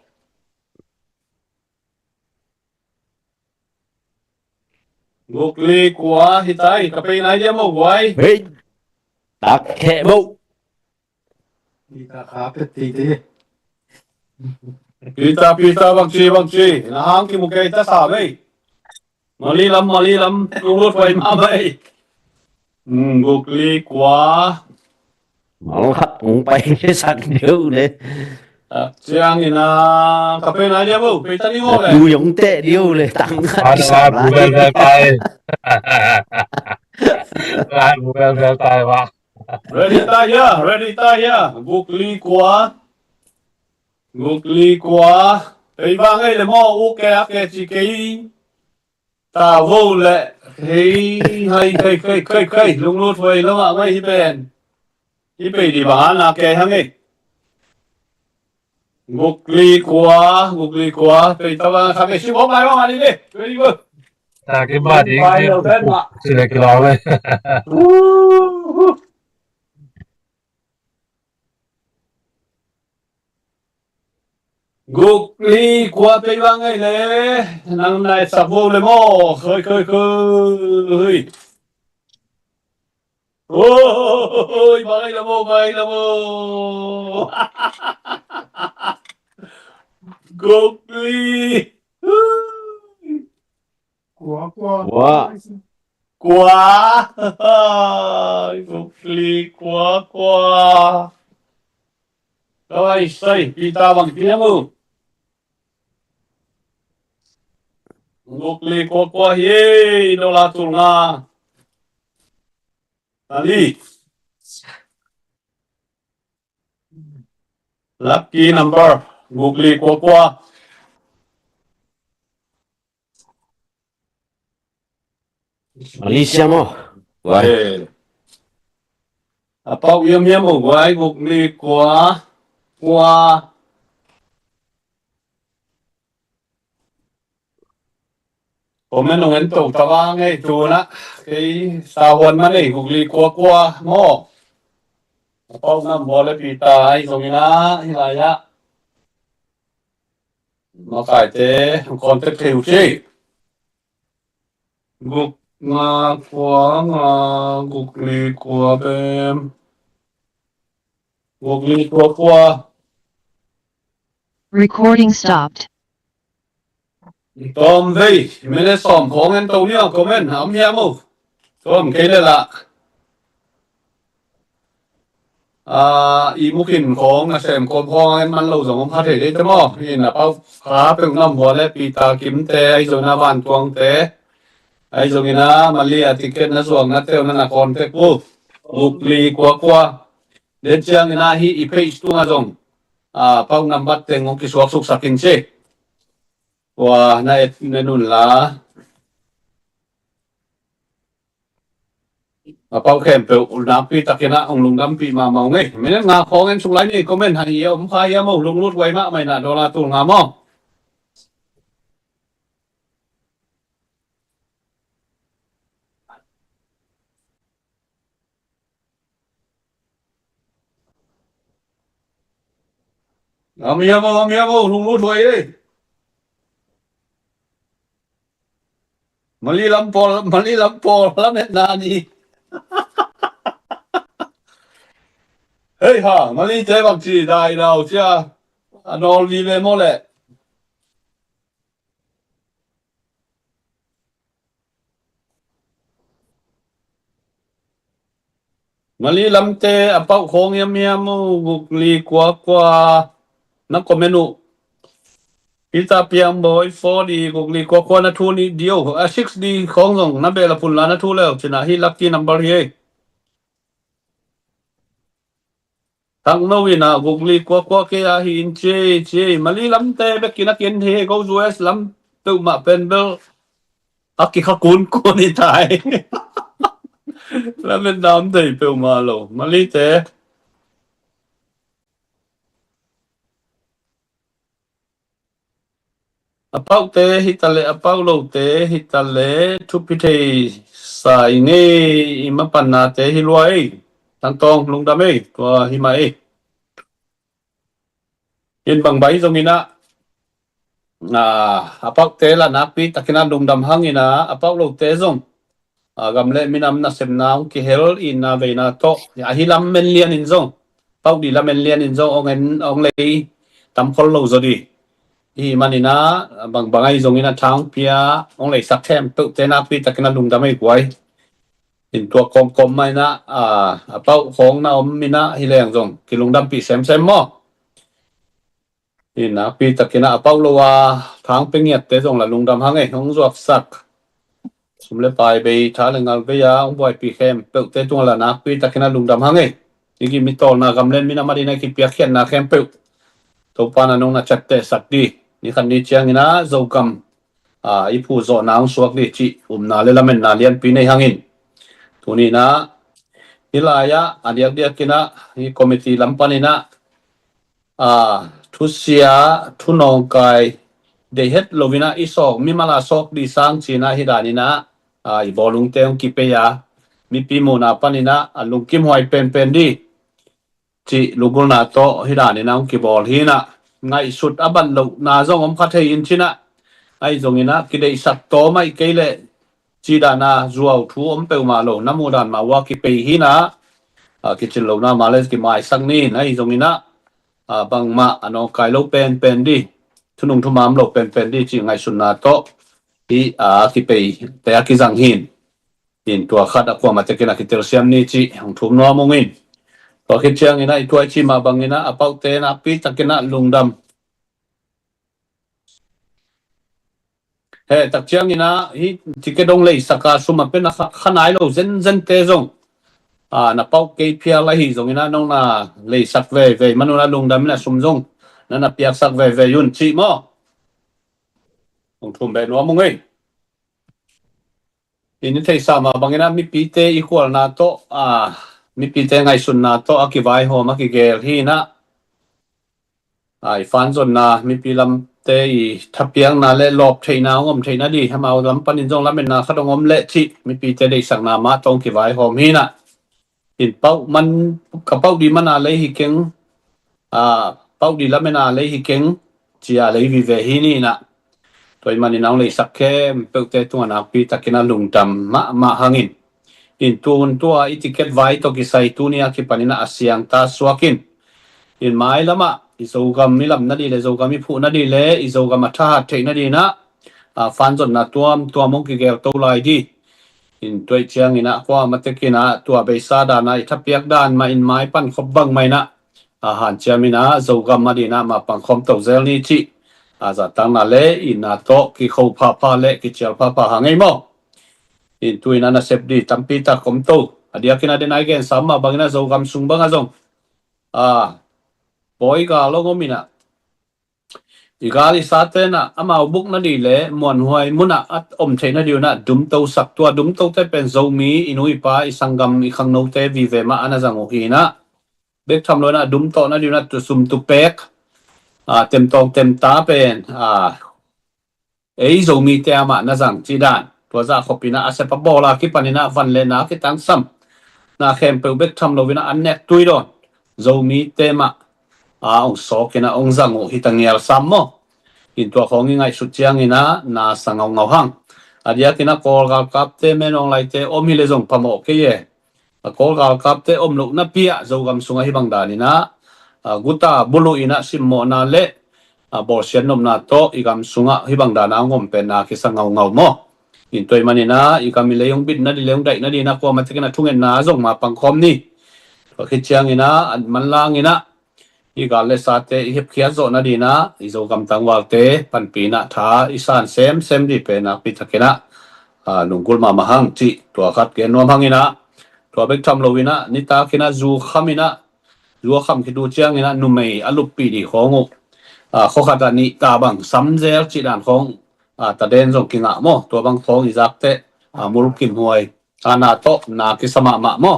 gục lý quá thì tay cà phê này em một quay tắc khe bộ Đi ta khá cái tí pita bác chị là hàng cái một cây ta xả vậy mà lý lắm lung lút vậy mà vậy gục lý quá nó khát cũng bay cái sạc điêu đấy Siang ina kape na dia bu, pita ni mo le. du giống tệ điêu này tăng Ada bukan selesai. Lain bukan selesai, Pak. Ready ta ya. Guk li quá. Tây bang ấy là mo u ke chỉ cái ta vô lệ. Hay lung lút vậy lắm ạ mấy hi bền. Hi bền đi bán là ke hang ấy. ngục ly quá tùy tao mà thằng này siêu bóng này mà đi đi đi đi Ta cái ba tiếng Phải thì đầu tiên mà. chỉ là cái đó thôi. ngục ly quá tùy băng ấy nè năm nay sắp vô lên mò khơi ôi băng ấy là mô ngục ly Quá Quá. quá ngục ly quá rồi xây kita bằng tiếng mu ngục ly quá ye đâu là tụi nga Ali lucky number ngục ly quá Malaysia mo. Why? Apau yếm một quái ngục ly quáผมไม่นงเห็นตกตะว่างไงจูนะไอ้สาวคนมันนี่งุกลีquáโม่apauน้ำบอลปีตาไอ้ตรงนี้นะที่ไรอะมาขายเต้คอนเทคทิวชีงุกงากว่างางุกลีกว่าเบมงุกลีquá Recording stopped. ตอมเว้ยไม่ได้สอมของเงินตรงนี้คอมเมนต์หามยามูตอมเคเลยละอีมุกินของนะเสมคนพองเงินมันเราสองพันเด็ดจะมั้งนี่นะเป้าขาเป็นน้ำหัวและปีตากิมเตไอโซนาบ้านตวงเตไอโซกินะมาเลียติเกตนะส่วนนะเตลนั่นนะคอนเทคบุกบุกลีกว่าเดินเชียงนะฮีอีเพย์ตัวงาจงเป้านับบัตรเต็งของกิสวกสุกสักินเชว่าในนุ่นละเป้าเข้มเปลวน้ำปีตะเกียนะองลุงดำปีมาเมาไงไม่ได้งาของเงินสุกไรนี่คอมเมนต์หายเยี่ยมพายยามลุงรุดไว้มากไม่น่ะโดนละตุงงามอเอาเมียมาลุงรุดไว้เลยมาลีลำปอแล้วเม็ดนานี่เฮ้ยฮ่ามาลีเจ๊บักจีได้เราเจ้านอลวีเลยหมดแหละมาลีลำเตะเป้าของเมียมูบุกลีกว่านักคอมเมนูพิตาเปียงบอย4D บุกลีกว่านะทูนี่เดียว6D ของส่งนับเบลปุ่นลานะทูแล้วชนะฮีลักกี้นัมเบอร์เฮทั้งโนวินะบุกลีกว่าเกียฮินเจมาลีลำเตะเบกินักเย็นเฮเขาจูเอสลำตุมาเป็นเบลอักกิขกุนกูนี่ตายแล้วเป็นน้ำเตะเปลมาโลมาลีเตะเป้าเตะฮิตาเลเป้าโลเตะฮิตาเลทุพิเทสายนี่อิมปันนาเตะฮิลวายทั้งตองลุงดำเอตัวฮิมาเอเห็นบางใบตรงนี้นะเป้าเตะละนักปีตะกินลุงดำหังนี่นะเป้าโลเตะส่งกำเล่มินำนักเสมน้ำกิเฮลอินนาเวนาโตฮิลำเมนเลียนอินส่งเป้าดีลำเมนเลียนอินส่งองเงินองเลยตำคนโลซดีที่มันนี่นะบางไอ้ตรงนี้นะทางเปียองเลยสักแคมตุเตนักปีตะกินลุงดำไม่กวยเห็นตัวกลมๆไหมนะเป้าของน้าอมมินะฮิเลงส่งกิลุงดำปีเซมมั้งนี่นะปีตะกินเป้าโลวาทางเป็นเงียบเตะส่งละลุงดำหังไงของจวบสักสมเลปไปท้าเรื่องงานไปยาองบ่อยปีเข้มเปิดเตะตัวละนักปีตะกินลุงดำหังไงที่กินมิโตนะกำเล่นมินามาดีนะกิเปียเขียนนะเข้มเปิดตัวปานะนงนะจัดเตะสักดีนี่คันนี้เชียงนะโจกัมอีผู้โจนางสวกดิจินาเลลเมนนาเลียนปีในหังอินตัวนี้นะฮิลายะอันเดียกกินะนี่คอมมิตี้ลำปานินะ thu xia thu nong kai de het lovina isok mi mala sok di sang china hidanina i bolung teong kipeya mi pi mona panina alung kim hoi pen di chi lugul na to hidanina ki bol hina ngai sut aban lo na zong om khathe in china ai zongina kidei sat to mai keile chi dana zuaw thu om pe ma lo namu dan ma wa ki pe hina ki chin lo na males ki mai sang ni ai zongina bang ma ano kai lo pen di thunung thumam lo pen di chi ngai sun na to i ki pe te ki zang hin in tua khat akwa ma te kena ki tel siam ni chi hong thum no mongin to ki chiang ina i tuai chi ma bangina apau te na pi takena lungdam he tak chiang ina hi tikedong lei saka suma pe na khanai lo zen te zong na pau ke pia la hi zong ina nong na lei sak ve manuna lungdam na sum zong na piak sak ve yun chi mo hong thum be no mongei ini thei sama bangina mi pi te equal na to mi pi te ngai sun na to akivai ho ma ki gel hi na ai fan zon na mi pi lam te i thapiang na le lop theina ngom theina di hamau lam panin jong lam na khadong om le chi mi pi te dei sang na ma tong ki vai hom hi na in pau man ka pau di mana le hi keng pau di lam na le hi keng chia le vi ve hi ni na toy mani nang le sak ke pe te tu na pi takina lung tam ma hangin in tun tua itiket vai to ki sai tu nia ki panina asyang ta swakin in mai lama izogam milam na di le zogam mi phu na di le izogam atha the na di na fan zon na tuam mong ki gel to lai di in toy chiang ina kwa matekina tua be sa da na ithapiak dan ma in mai pan khop bang mai na han chiamina zogam ma di na ma pang khom to zel ni chi za tang na le in na to ki khou pha le ki chal pha hangai mo in tuina na sep di tampi ta kom to adia kina den ai gen samma bangina zogam sung banga zong boy ga lo ngomina igali satena ama buk na di le mon huai muna at theina diu na dum to sak tua dum to te pen zomi inui pa isangam i khang no te vi ve ma ana zang hi na bek tham lo na dum to na diu na tu sum tu pek tem tong tem ta pen ei zomi te ama na zang chi dan tua za khopina ase pa bola ki panina van le na ki tang sam na khem pe bek tham lo vina an nek tui don zomi te ma ông số cái na ông rằng ông hitang yel sam mo in tua khong ngai su chiang ina na sangau ngau hang adia kina kol gal kap te menong lai te om hi le jong pamo ke ye kol gal kap te om lu na pia zogam sunga hi bang dan ina guta bulu ina simmo na le bor sian nom na to igam sunga hi bang dan angom pe na ki sangau ngau mo in toy manina igam le yong bit na di leong dai na di na ko ma tekena thungen na jong ma pang khom ni khi chiang ina man lang ina igal le sate hip khia zo na dina izogam tangwal te panpina tha isan sem di pe na pitakena nungul ma mahang chi to khat ke nom hangina to bek tham lowina nita kina zu khamina zu kham ki du chiang ina numei alup pi di khongu kho khata ni ta bang samzel chi dan khong ta den jong kinga mo to bang khong izak te mul kim huai ana to na ki sama ma mo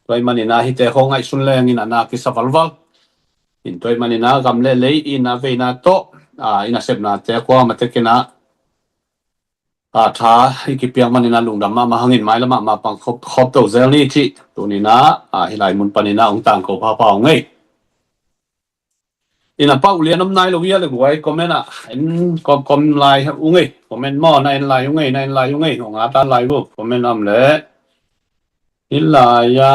toy manina hi te khong ai sun leng ina na ki savalwal in toy manina gam le ina ve na to ina sep na te kwa ma te kena tha ki piang manina lungdam ma hangin mai lama ma pang khop to zel ni chi tu ni na hilai mun panina ong tang ko pha ngai ina pau lianom nai lo via le guai comment en kom lai ungai comment mo na en lai ungai ong ta lai bu comment am le ilaya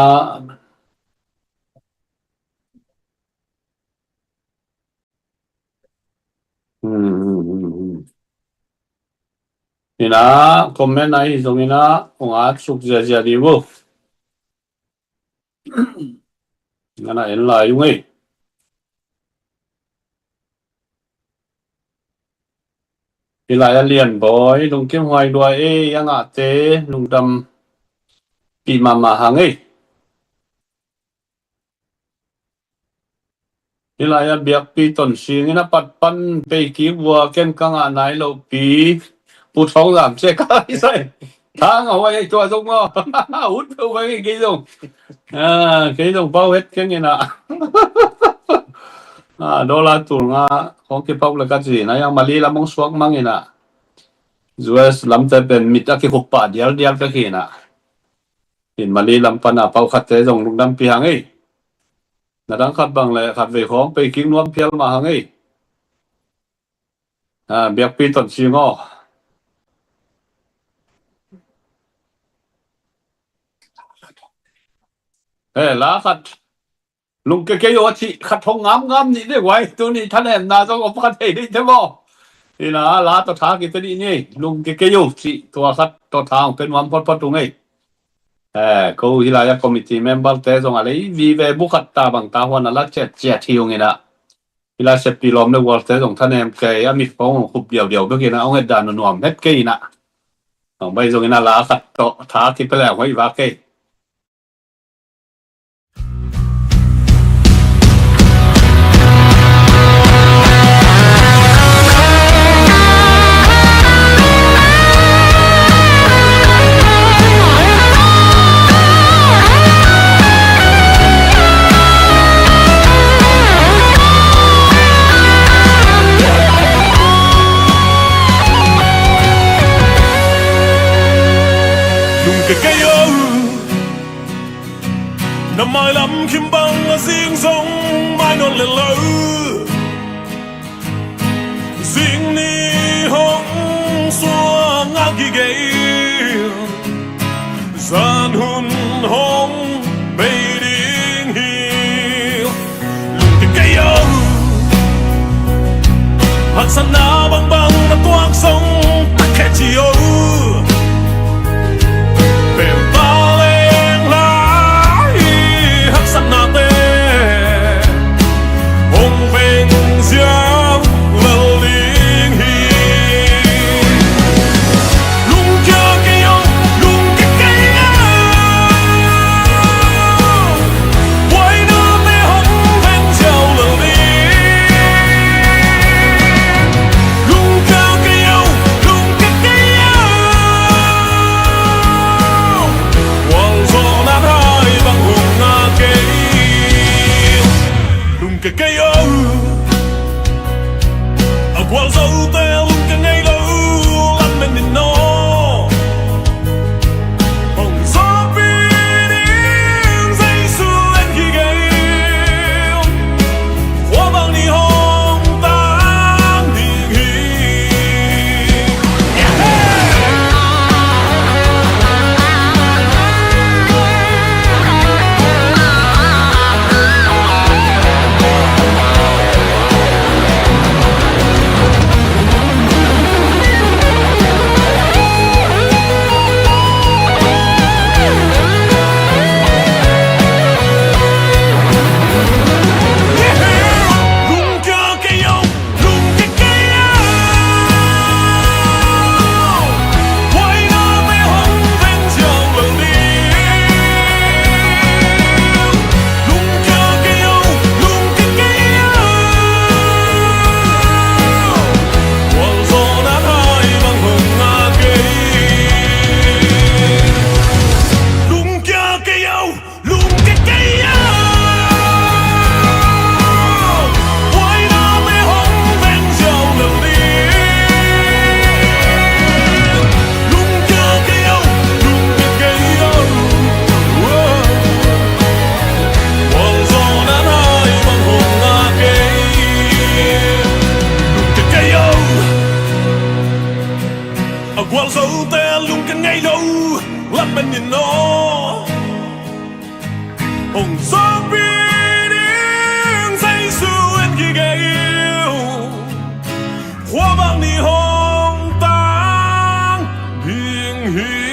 ina comment ai zong ina onga suk ja di bu ngana en la yungai ilaya lian boy lung kim hoai dua yang te lung dam pi mama hangai ilaya biak pi ton sing ina pat pan pe ki bua ken kanga nai lo pi pu thong lam che kai sai thang ở ngoài chùa dung ngò hút đâu cái dùng bao hết cái gì nọ đô la tủ nga không kịp học là cái gì này yang Mali làm mong suak mang ina US làm tới bên mít cái hộp bát dial dial cái gì na in Mali làm pan à pau khát thế dòng lúc đâm pi hàng ấy na đang khát bằng lại khát về khómไปkinh nuông phiel mà hàng ấy biak pi tuần xi ngô lá khát lùng cái yo chị khát thông ngắm ngắm nhỉ đấy quay tôi nhỉ thân em na trong có khát thế đi thế bao thì là lá tao thả cái đi nhỉ lùng cái yo chị tôi khát tao thảเป็นวันพอดพอดตรงนี้câu hilaya committee member te zong alei vi ve bukat ta bang ta hon ala chet hiu ngina ila se pilom ne wal te zong than em ke ami phong khup diao diao be kina ong dan nuam het ke ina ong bai zong ina la khat to tha ki pela hoi wa ke năm mai lắm kim băng là riêng giống mai non lên lỡ riêng ni hong xua ngang kỳ ghê gian hun hong bay điên hiu cái cây âu hạt san na băng băng na toang sông tắc khe chiều cái cây âu ở qual dấu te luôn cái ngày lâu lăn bên đỉnh nó hồng gió biển dây xưa lên khi gầy hoa bằng đi hồng tan điên hiền qual dấu te luôn cái ngày lâu lăn bên nhìn nó hồng gió biển dây xưa lên khi gầy hoa vàng đi hồng tan điên hiền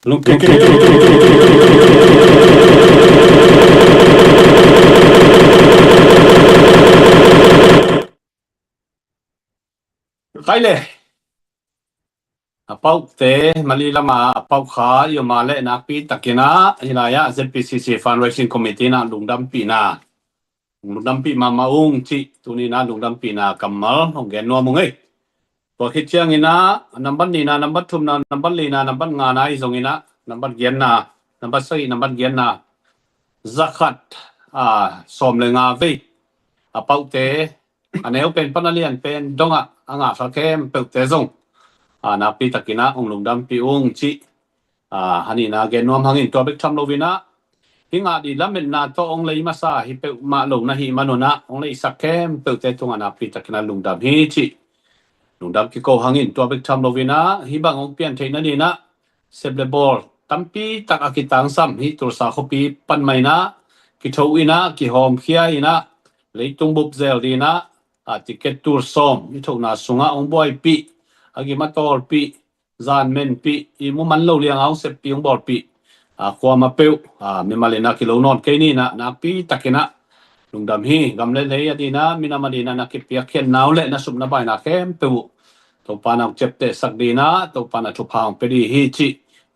lúc cái lệ Apau te malilama apau kha yo male nakpi takina hilaya ZPCC Fundraising Committee na lungdam pina maung chi tunina lungdam pina kamal honggen no mungai ko khichiang ina number ni na number thum na number li na number nga na izong ina number gen na number sai number gen na zakat som le nga ve apau te aneu pen panalian pen donga anga kha kem pe te zong nakpi takina ong lungdam pi ung chi hani na gen nom hangin to bek tham lovina hinga di lamen na to ong lei masa hi pe ma lo na hi manona ong lei sakem pe te tunga nakpi takina lungdam hi chi lungdam ki ko hangin to bek tham lovina hi bang ong pian theina ni na sep le bol tampi tak akitang sam hi tur sa khopi pan mai na ki tho ina ki hom khia ina leitung bup zel dina ticket tur som hi tho na sunga ong boy pi agi matol pi zan men pi imu man lo liang au sep pi ong bol pi kwa ma peu mi malena kilo non ke ni na pi takina lungdam hi gamle le adina mina madina na ki pia khen naw le na sum na bai na kem peu to pana chepte sakdina to pana thupang pedi hi chi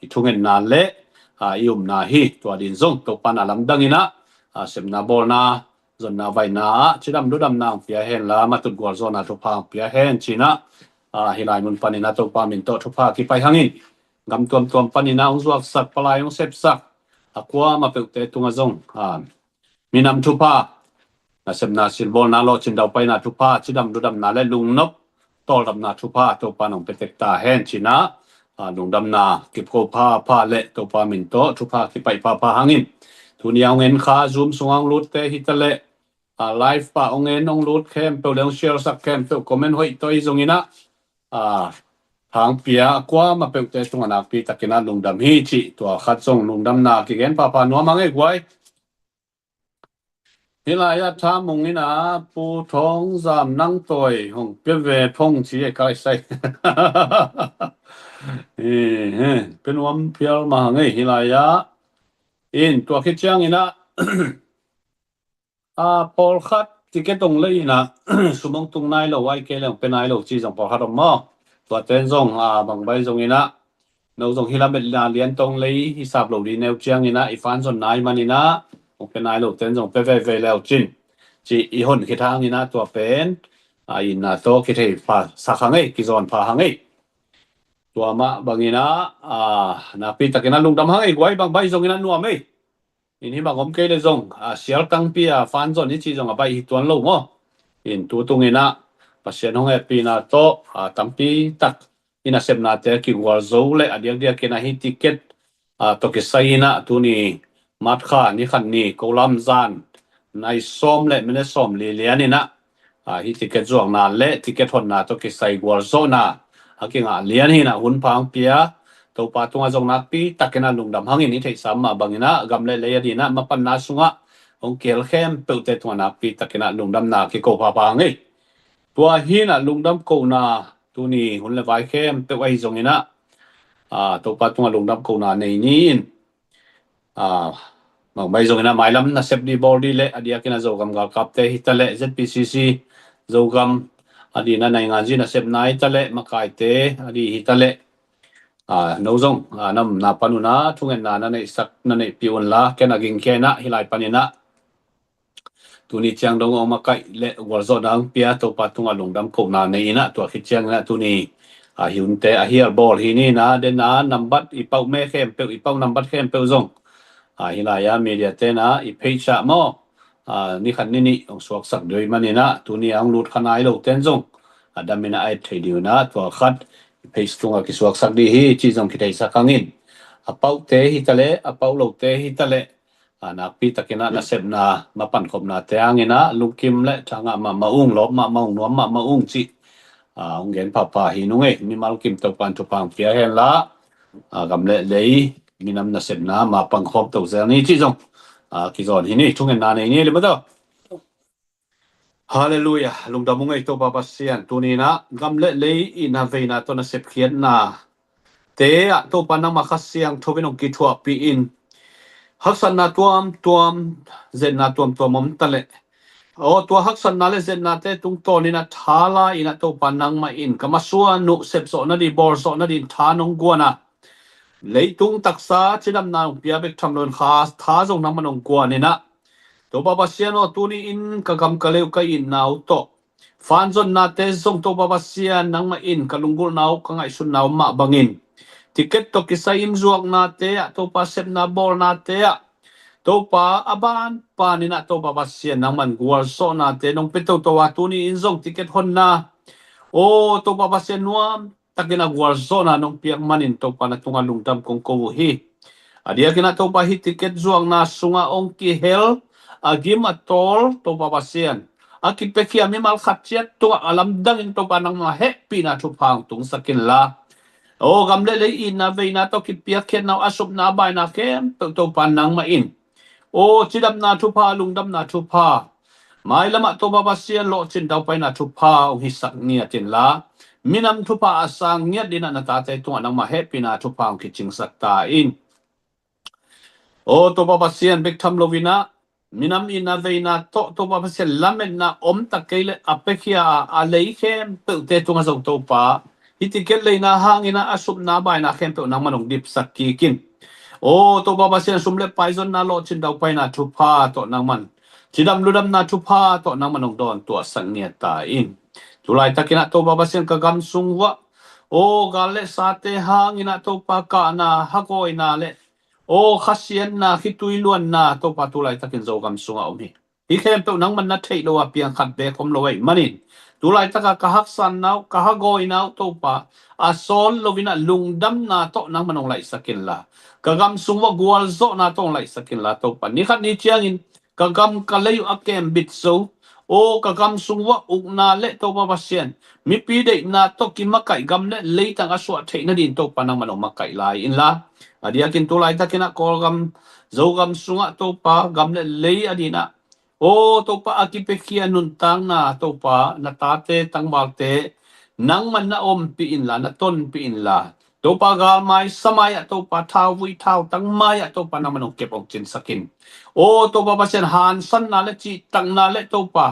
ithungen na le ium na hi to din zong to pana lamdangina semna bol na zon na vai na chidam dudam na pia hen la matut gor zona thupang pia hen china hilai mun panina to pa min to thupa ki pai hangin gam tuam panina ung zuak sak palai ung sep sak akwa ma peute tunga zong minam thupa na semna silbol na lo chin dau pai na thupa chidam dudam na le lung nop tol dam na thupa to pa nong petek ta hen china lung dam na kip ko pa le to pa min to thupa ki pai pa hangin tunia ngen kha zoom sungang lut te hitale live pa ongen ong lut kem pe leong share sak kem pe comment hoi toi zongina hàng pia qua mà bèo te tung anak pi takina lungdam hi chi to khat song lungdam na ki gen pa no mangai gwai hilaya tha mungina pu thong zam nang toy hong pe ve phong chi e kai sai penuam pial ma ngai hilaya in to khi chang ina pol khat ticket tong lei na sumong tung nai lo wai ke leng pe nai lo chi jong pol khat mo to ten zong bang bai zong ina no zong hila bet la lian tong lei hisap lo di neu chiang ina ifan zon nai manina ong pe nai lo ten zong pe ve leo chin chi I hon ki thang ina to pen ina to ki thei pa sa khangai ki zon pa hangai to ma bangina na pi takina lungdam hangai gwai bang bai zong ina nuam ei ini bang om ke le zong sial tang pi fan zon ni chi zong bai hi tuan lo mo in tu tung ina pasien hong e pi na to tampi tak ina sep na te ki war zo le adiak dia ke na hi ticket to ke sai na tu ni mat kha ni khan ni kolam zan nai som le mene som li lian ina hi ticket zuang na le ticket hon na to ke sai war zo na hakinga lian hi na hun phang pia to pa tunga zong na pi takena lungdam hangin ni thei sam ma bangina gamle le adina mapan na sunga ong kel khem pe te tunga na pi takena lungdam na ki ko pa ngai tua hi na lungdam ko na tu ni hun le vai khem pe wai zong ina to pa tunga lungdam ko na nei ni ma bai zong ina mai lam na sep di body le adia kina zogam ga kap te hitale ZPCC zogam adina nai nga ji na sep nai tale makai te adi hitale no zong nam na panuna thungen na nei sak na nei piun la kena ging kena hilai panina tuni chiang dong oma kai le warzo dang pia to patunga lungdam ko na nei na to khi chiang na tuni hiun te here ball hi ni na den na number I pau me khem pe I pau number khem pe zong hilaya media te na I page cha mo ni khan ni ong suak sak doi manina tuni ang lut khanai lo ten zong adamina ai thedi na to khat page tunga ki suak sak di hi chi zong ki thei sakangin apau te hi tale apau lo te hi tale na pi takina na sep na mapan khop na te angina lukim le thanga ma ung lo ma ung no ma ung chi ong gen pa hi nu nge mi mal kim to pan to pang pia hen la gam le lei minam na sep na ma pang khop to zel ni chi zong ki zon hi ni thungen na nei ni le ba Hallelujah lungdam ngai to baba sian tunina gamle lei ina veina to na sep khian na te to panang makasiang thobinong ki thua pi in haksan na tuam zen na tuam mom tale o tua hak san na le zen na te tung to ni na thala ina to panang ma in kamasua nu sep so na di bor so na din tha nong guana leitung taksa chidam na pia bek tham lon khas tha zong nang manong guan ina to baba siano tuni in kagam kaleu ka in nau to fanzon na te zong to baba sian nang ma in kalunggul nau kangai sun nau ma bangin ticket to kisa in zuak na te to pa sep na bor na te to pa aban pa ni na to baba sian nang man gual so na te nong peto to wa tuni in zong ticket Honna o to baba sian nuam takina gual so na nong piak manin to pa na tunga lungdam kong ko hi adia kina to pa hi ticket zuang na sunga ong ki hel agim atol to babasian akipeki ami mal khatchet to alam dang in to panang ma happy na thu phang tung sakin la o gamle le in na ve na to ki pia khet na asup na bai na kem to panang ma in o chidam na thu pha lungdam na thu pha mai lama to babasian lo chin dau pai na thu pha ong hi sak nia tin la minam thu pha asang nia dina na ta te tu anang ma happy na thu phang ki ching sak ta in o to baba sian bek tham lovina minam ina veina to baba sian lamen na om takele apekia a leikhem pe te tunga zong to pa hitikel leina hangina asup na bai na khem pe na manong dip sakki kin o to baba sian sumle paizon na lo chin dau pai na thupa to nang man chidam ludam na thupa to nang manong don to sangnia ta in tulai takina to baba sian ka gam sungwa o gale sate hangina to pa ka na hakoi na le o khasian na khitui luan na to patulai takin zogam sunga omi hi khem to nang man na thei lo apiang khat be khom loi manin tulai taka kahak san nau kahagoi nau to pa asol lovina lungdam na to nang manong lai sakin la kagam sungwa gwal zo na to lai sakin la to pa ni khat ni chiang in kagam kalayu akem bit so o kagam sungwa ukna le to pa pasien mi pi de na to ki makai gam le leitang aswa thei na din to pa nang manong makai lai in la adia kin tulai takina kolgam zogam sunga to pa gamle lei adina o to pa akipekia nun tang na to pa na tate tang balte nang man na om pi in la na ton pi in la to pa gal mai samaya to pa thau vui thau tang maya to pa na manong kepong chin sakin o to pa pasen han san na le chi tang na le to pa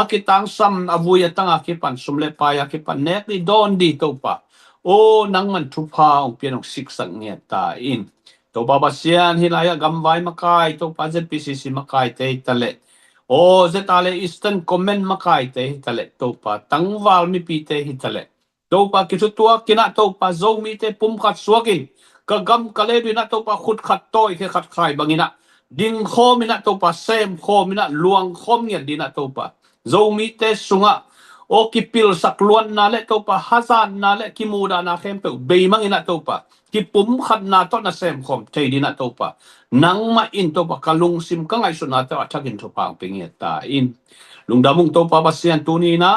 akitang sam avuya tang akipan sumle pa akipan nek ni don di to pa o nang man thu pa ong pianong sik sang nge ta in to baba sian hilaya gamwai makai to pa zpcc makai te tale o zetale eastern comment makai te tale to pa tangwal mi pi te hitale to pa kitu tua kina to pa zo mi te pum khat suakin ka gam kale bi na to pa khut khat toy ke khat khai bangina ding kho mi na to pa sem kho mi na luang khom nge dina to pa zo mi te sunga o kipil sakluan na le to pa hazan na le kimuda na khem pe be mang ina to pa ki pum khat na to na sem khom thei dina to pa nang ma in to pa kalung sim ka ngai su na to athakin to pa pinge ta in lungdamung to pa basian tu ni na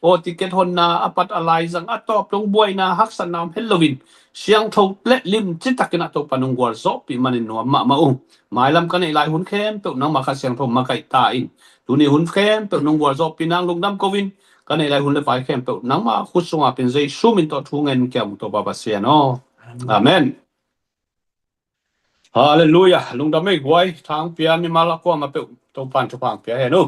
o ticket Honna apat alai zang atop long boy na haksan nam Halloween siang tho le lim chitakina to panung gol zo pi manin no ma ma ung mailam kan ilai hun khem to nang ma kha siang tho ma kai ta in tu ni hun khem to nung gol zo pinang lungdam kovin kan ilai hun le pai khem to nang ma khusunga pin zai sumin to thungen kyam to baba siano amen hallelujah lungdam mai gwai thang pia mi mala ko ma pe to pan to pang pia he no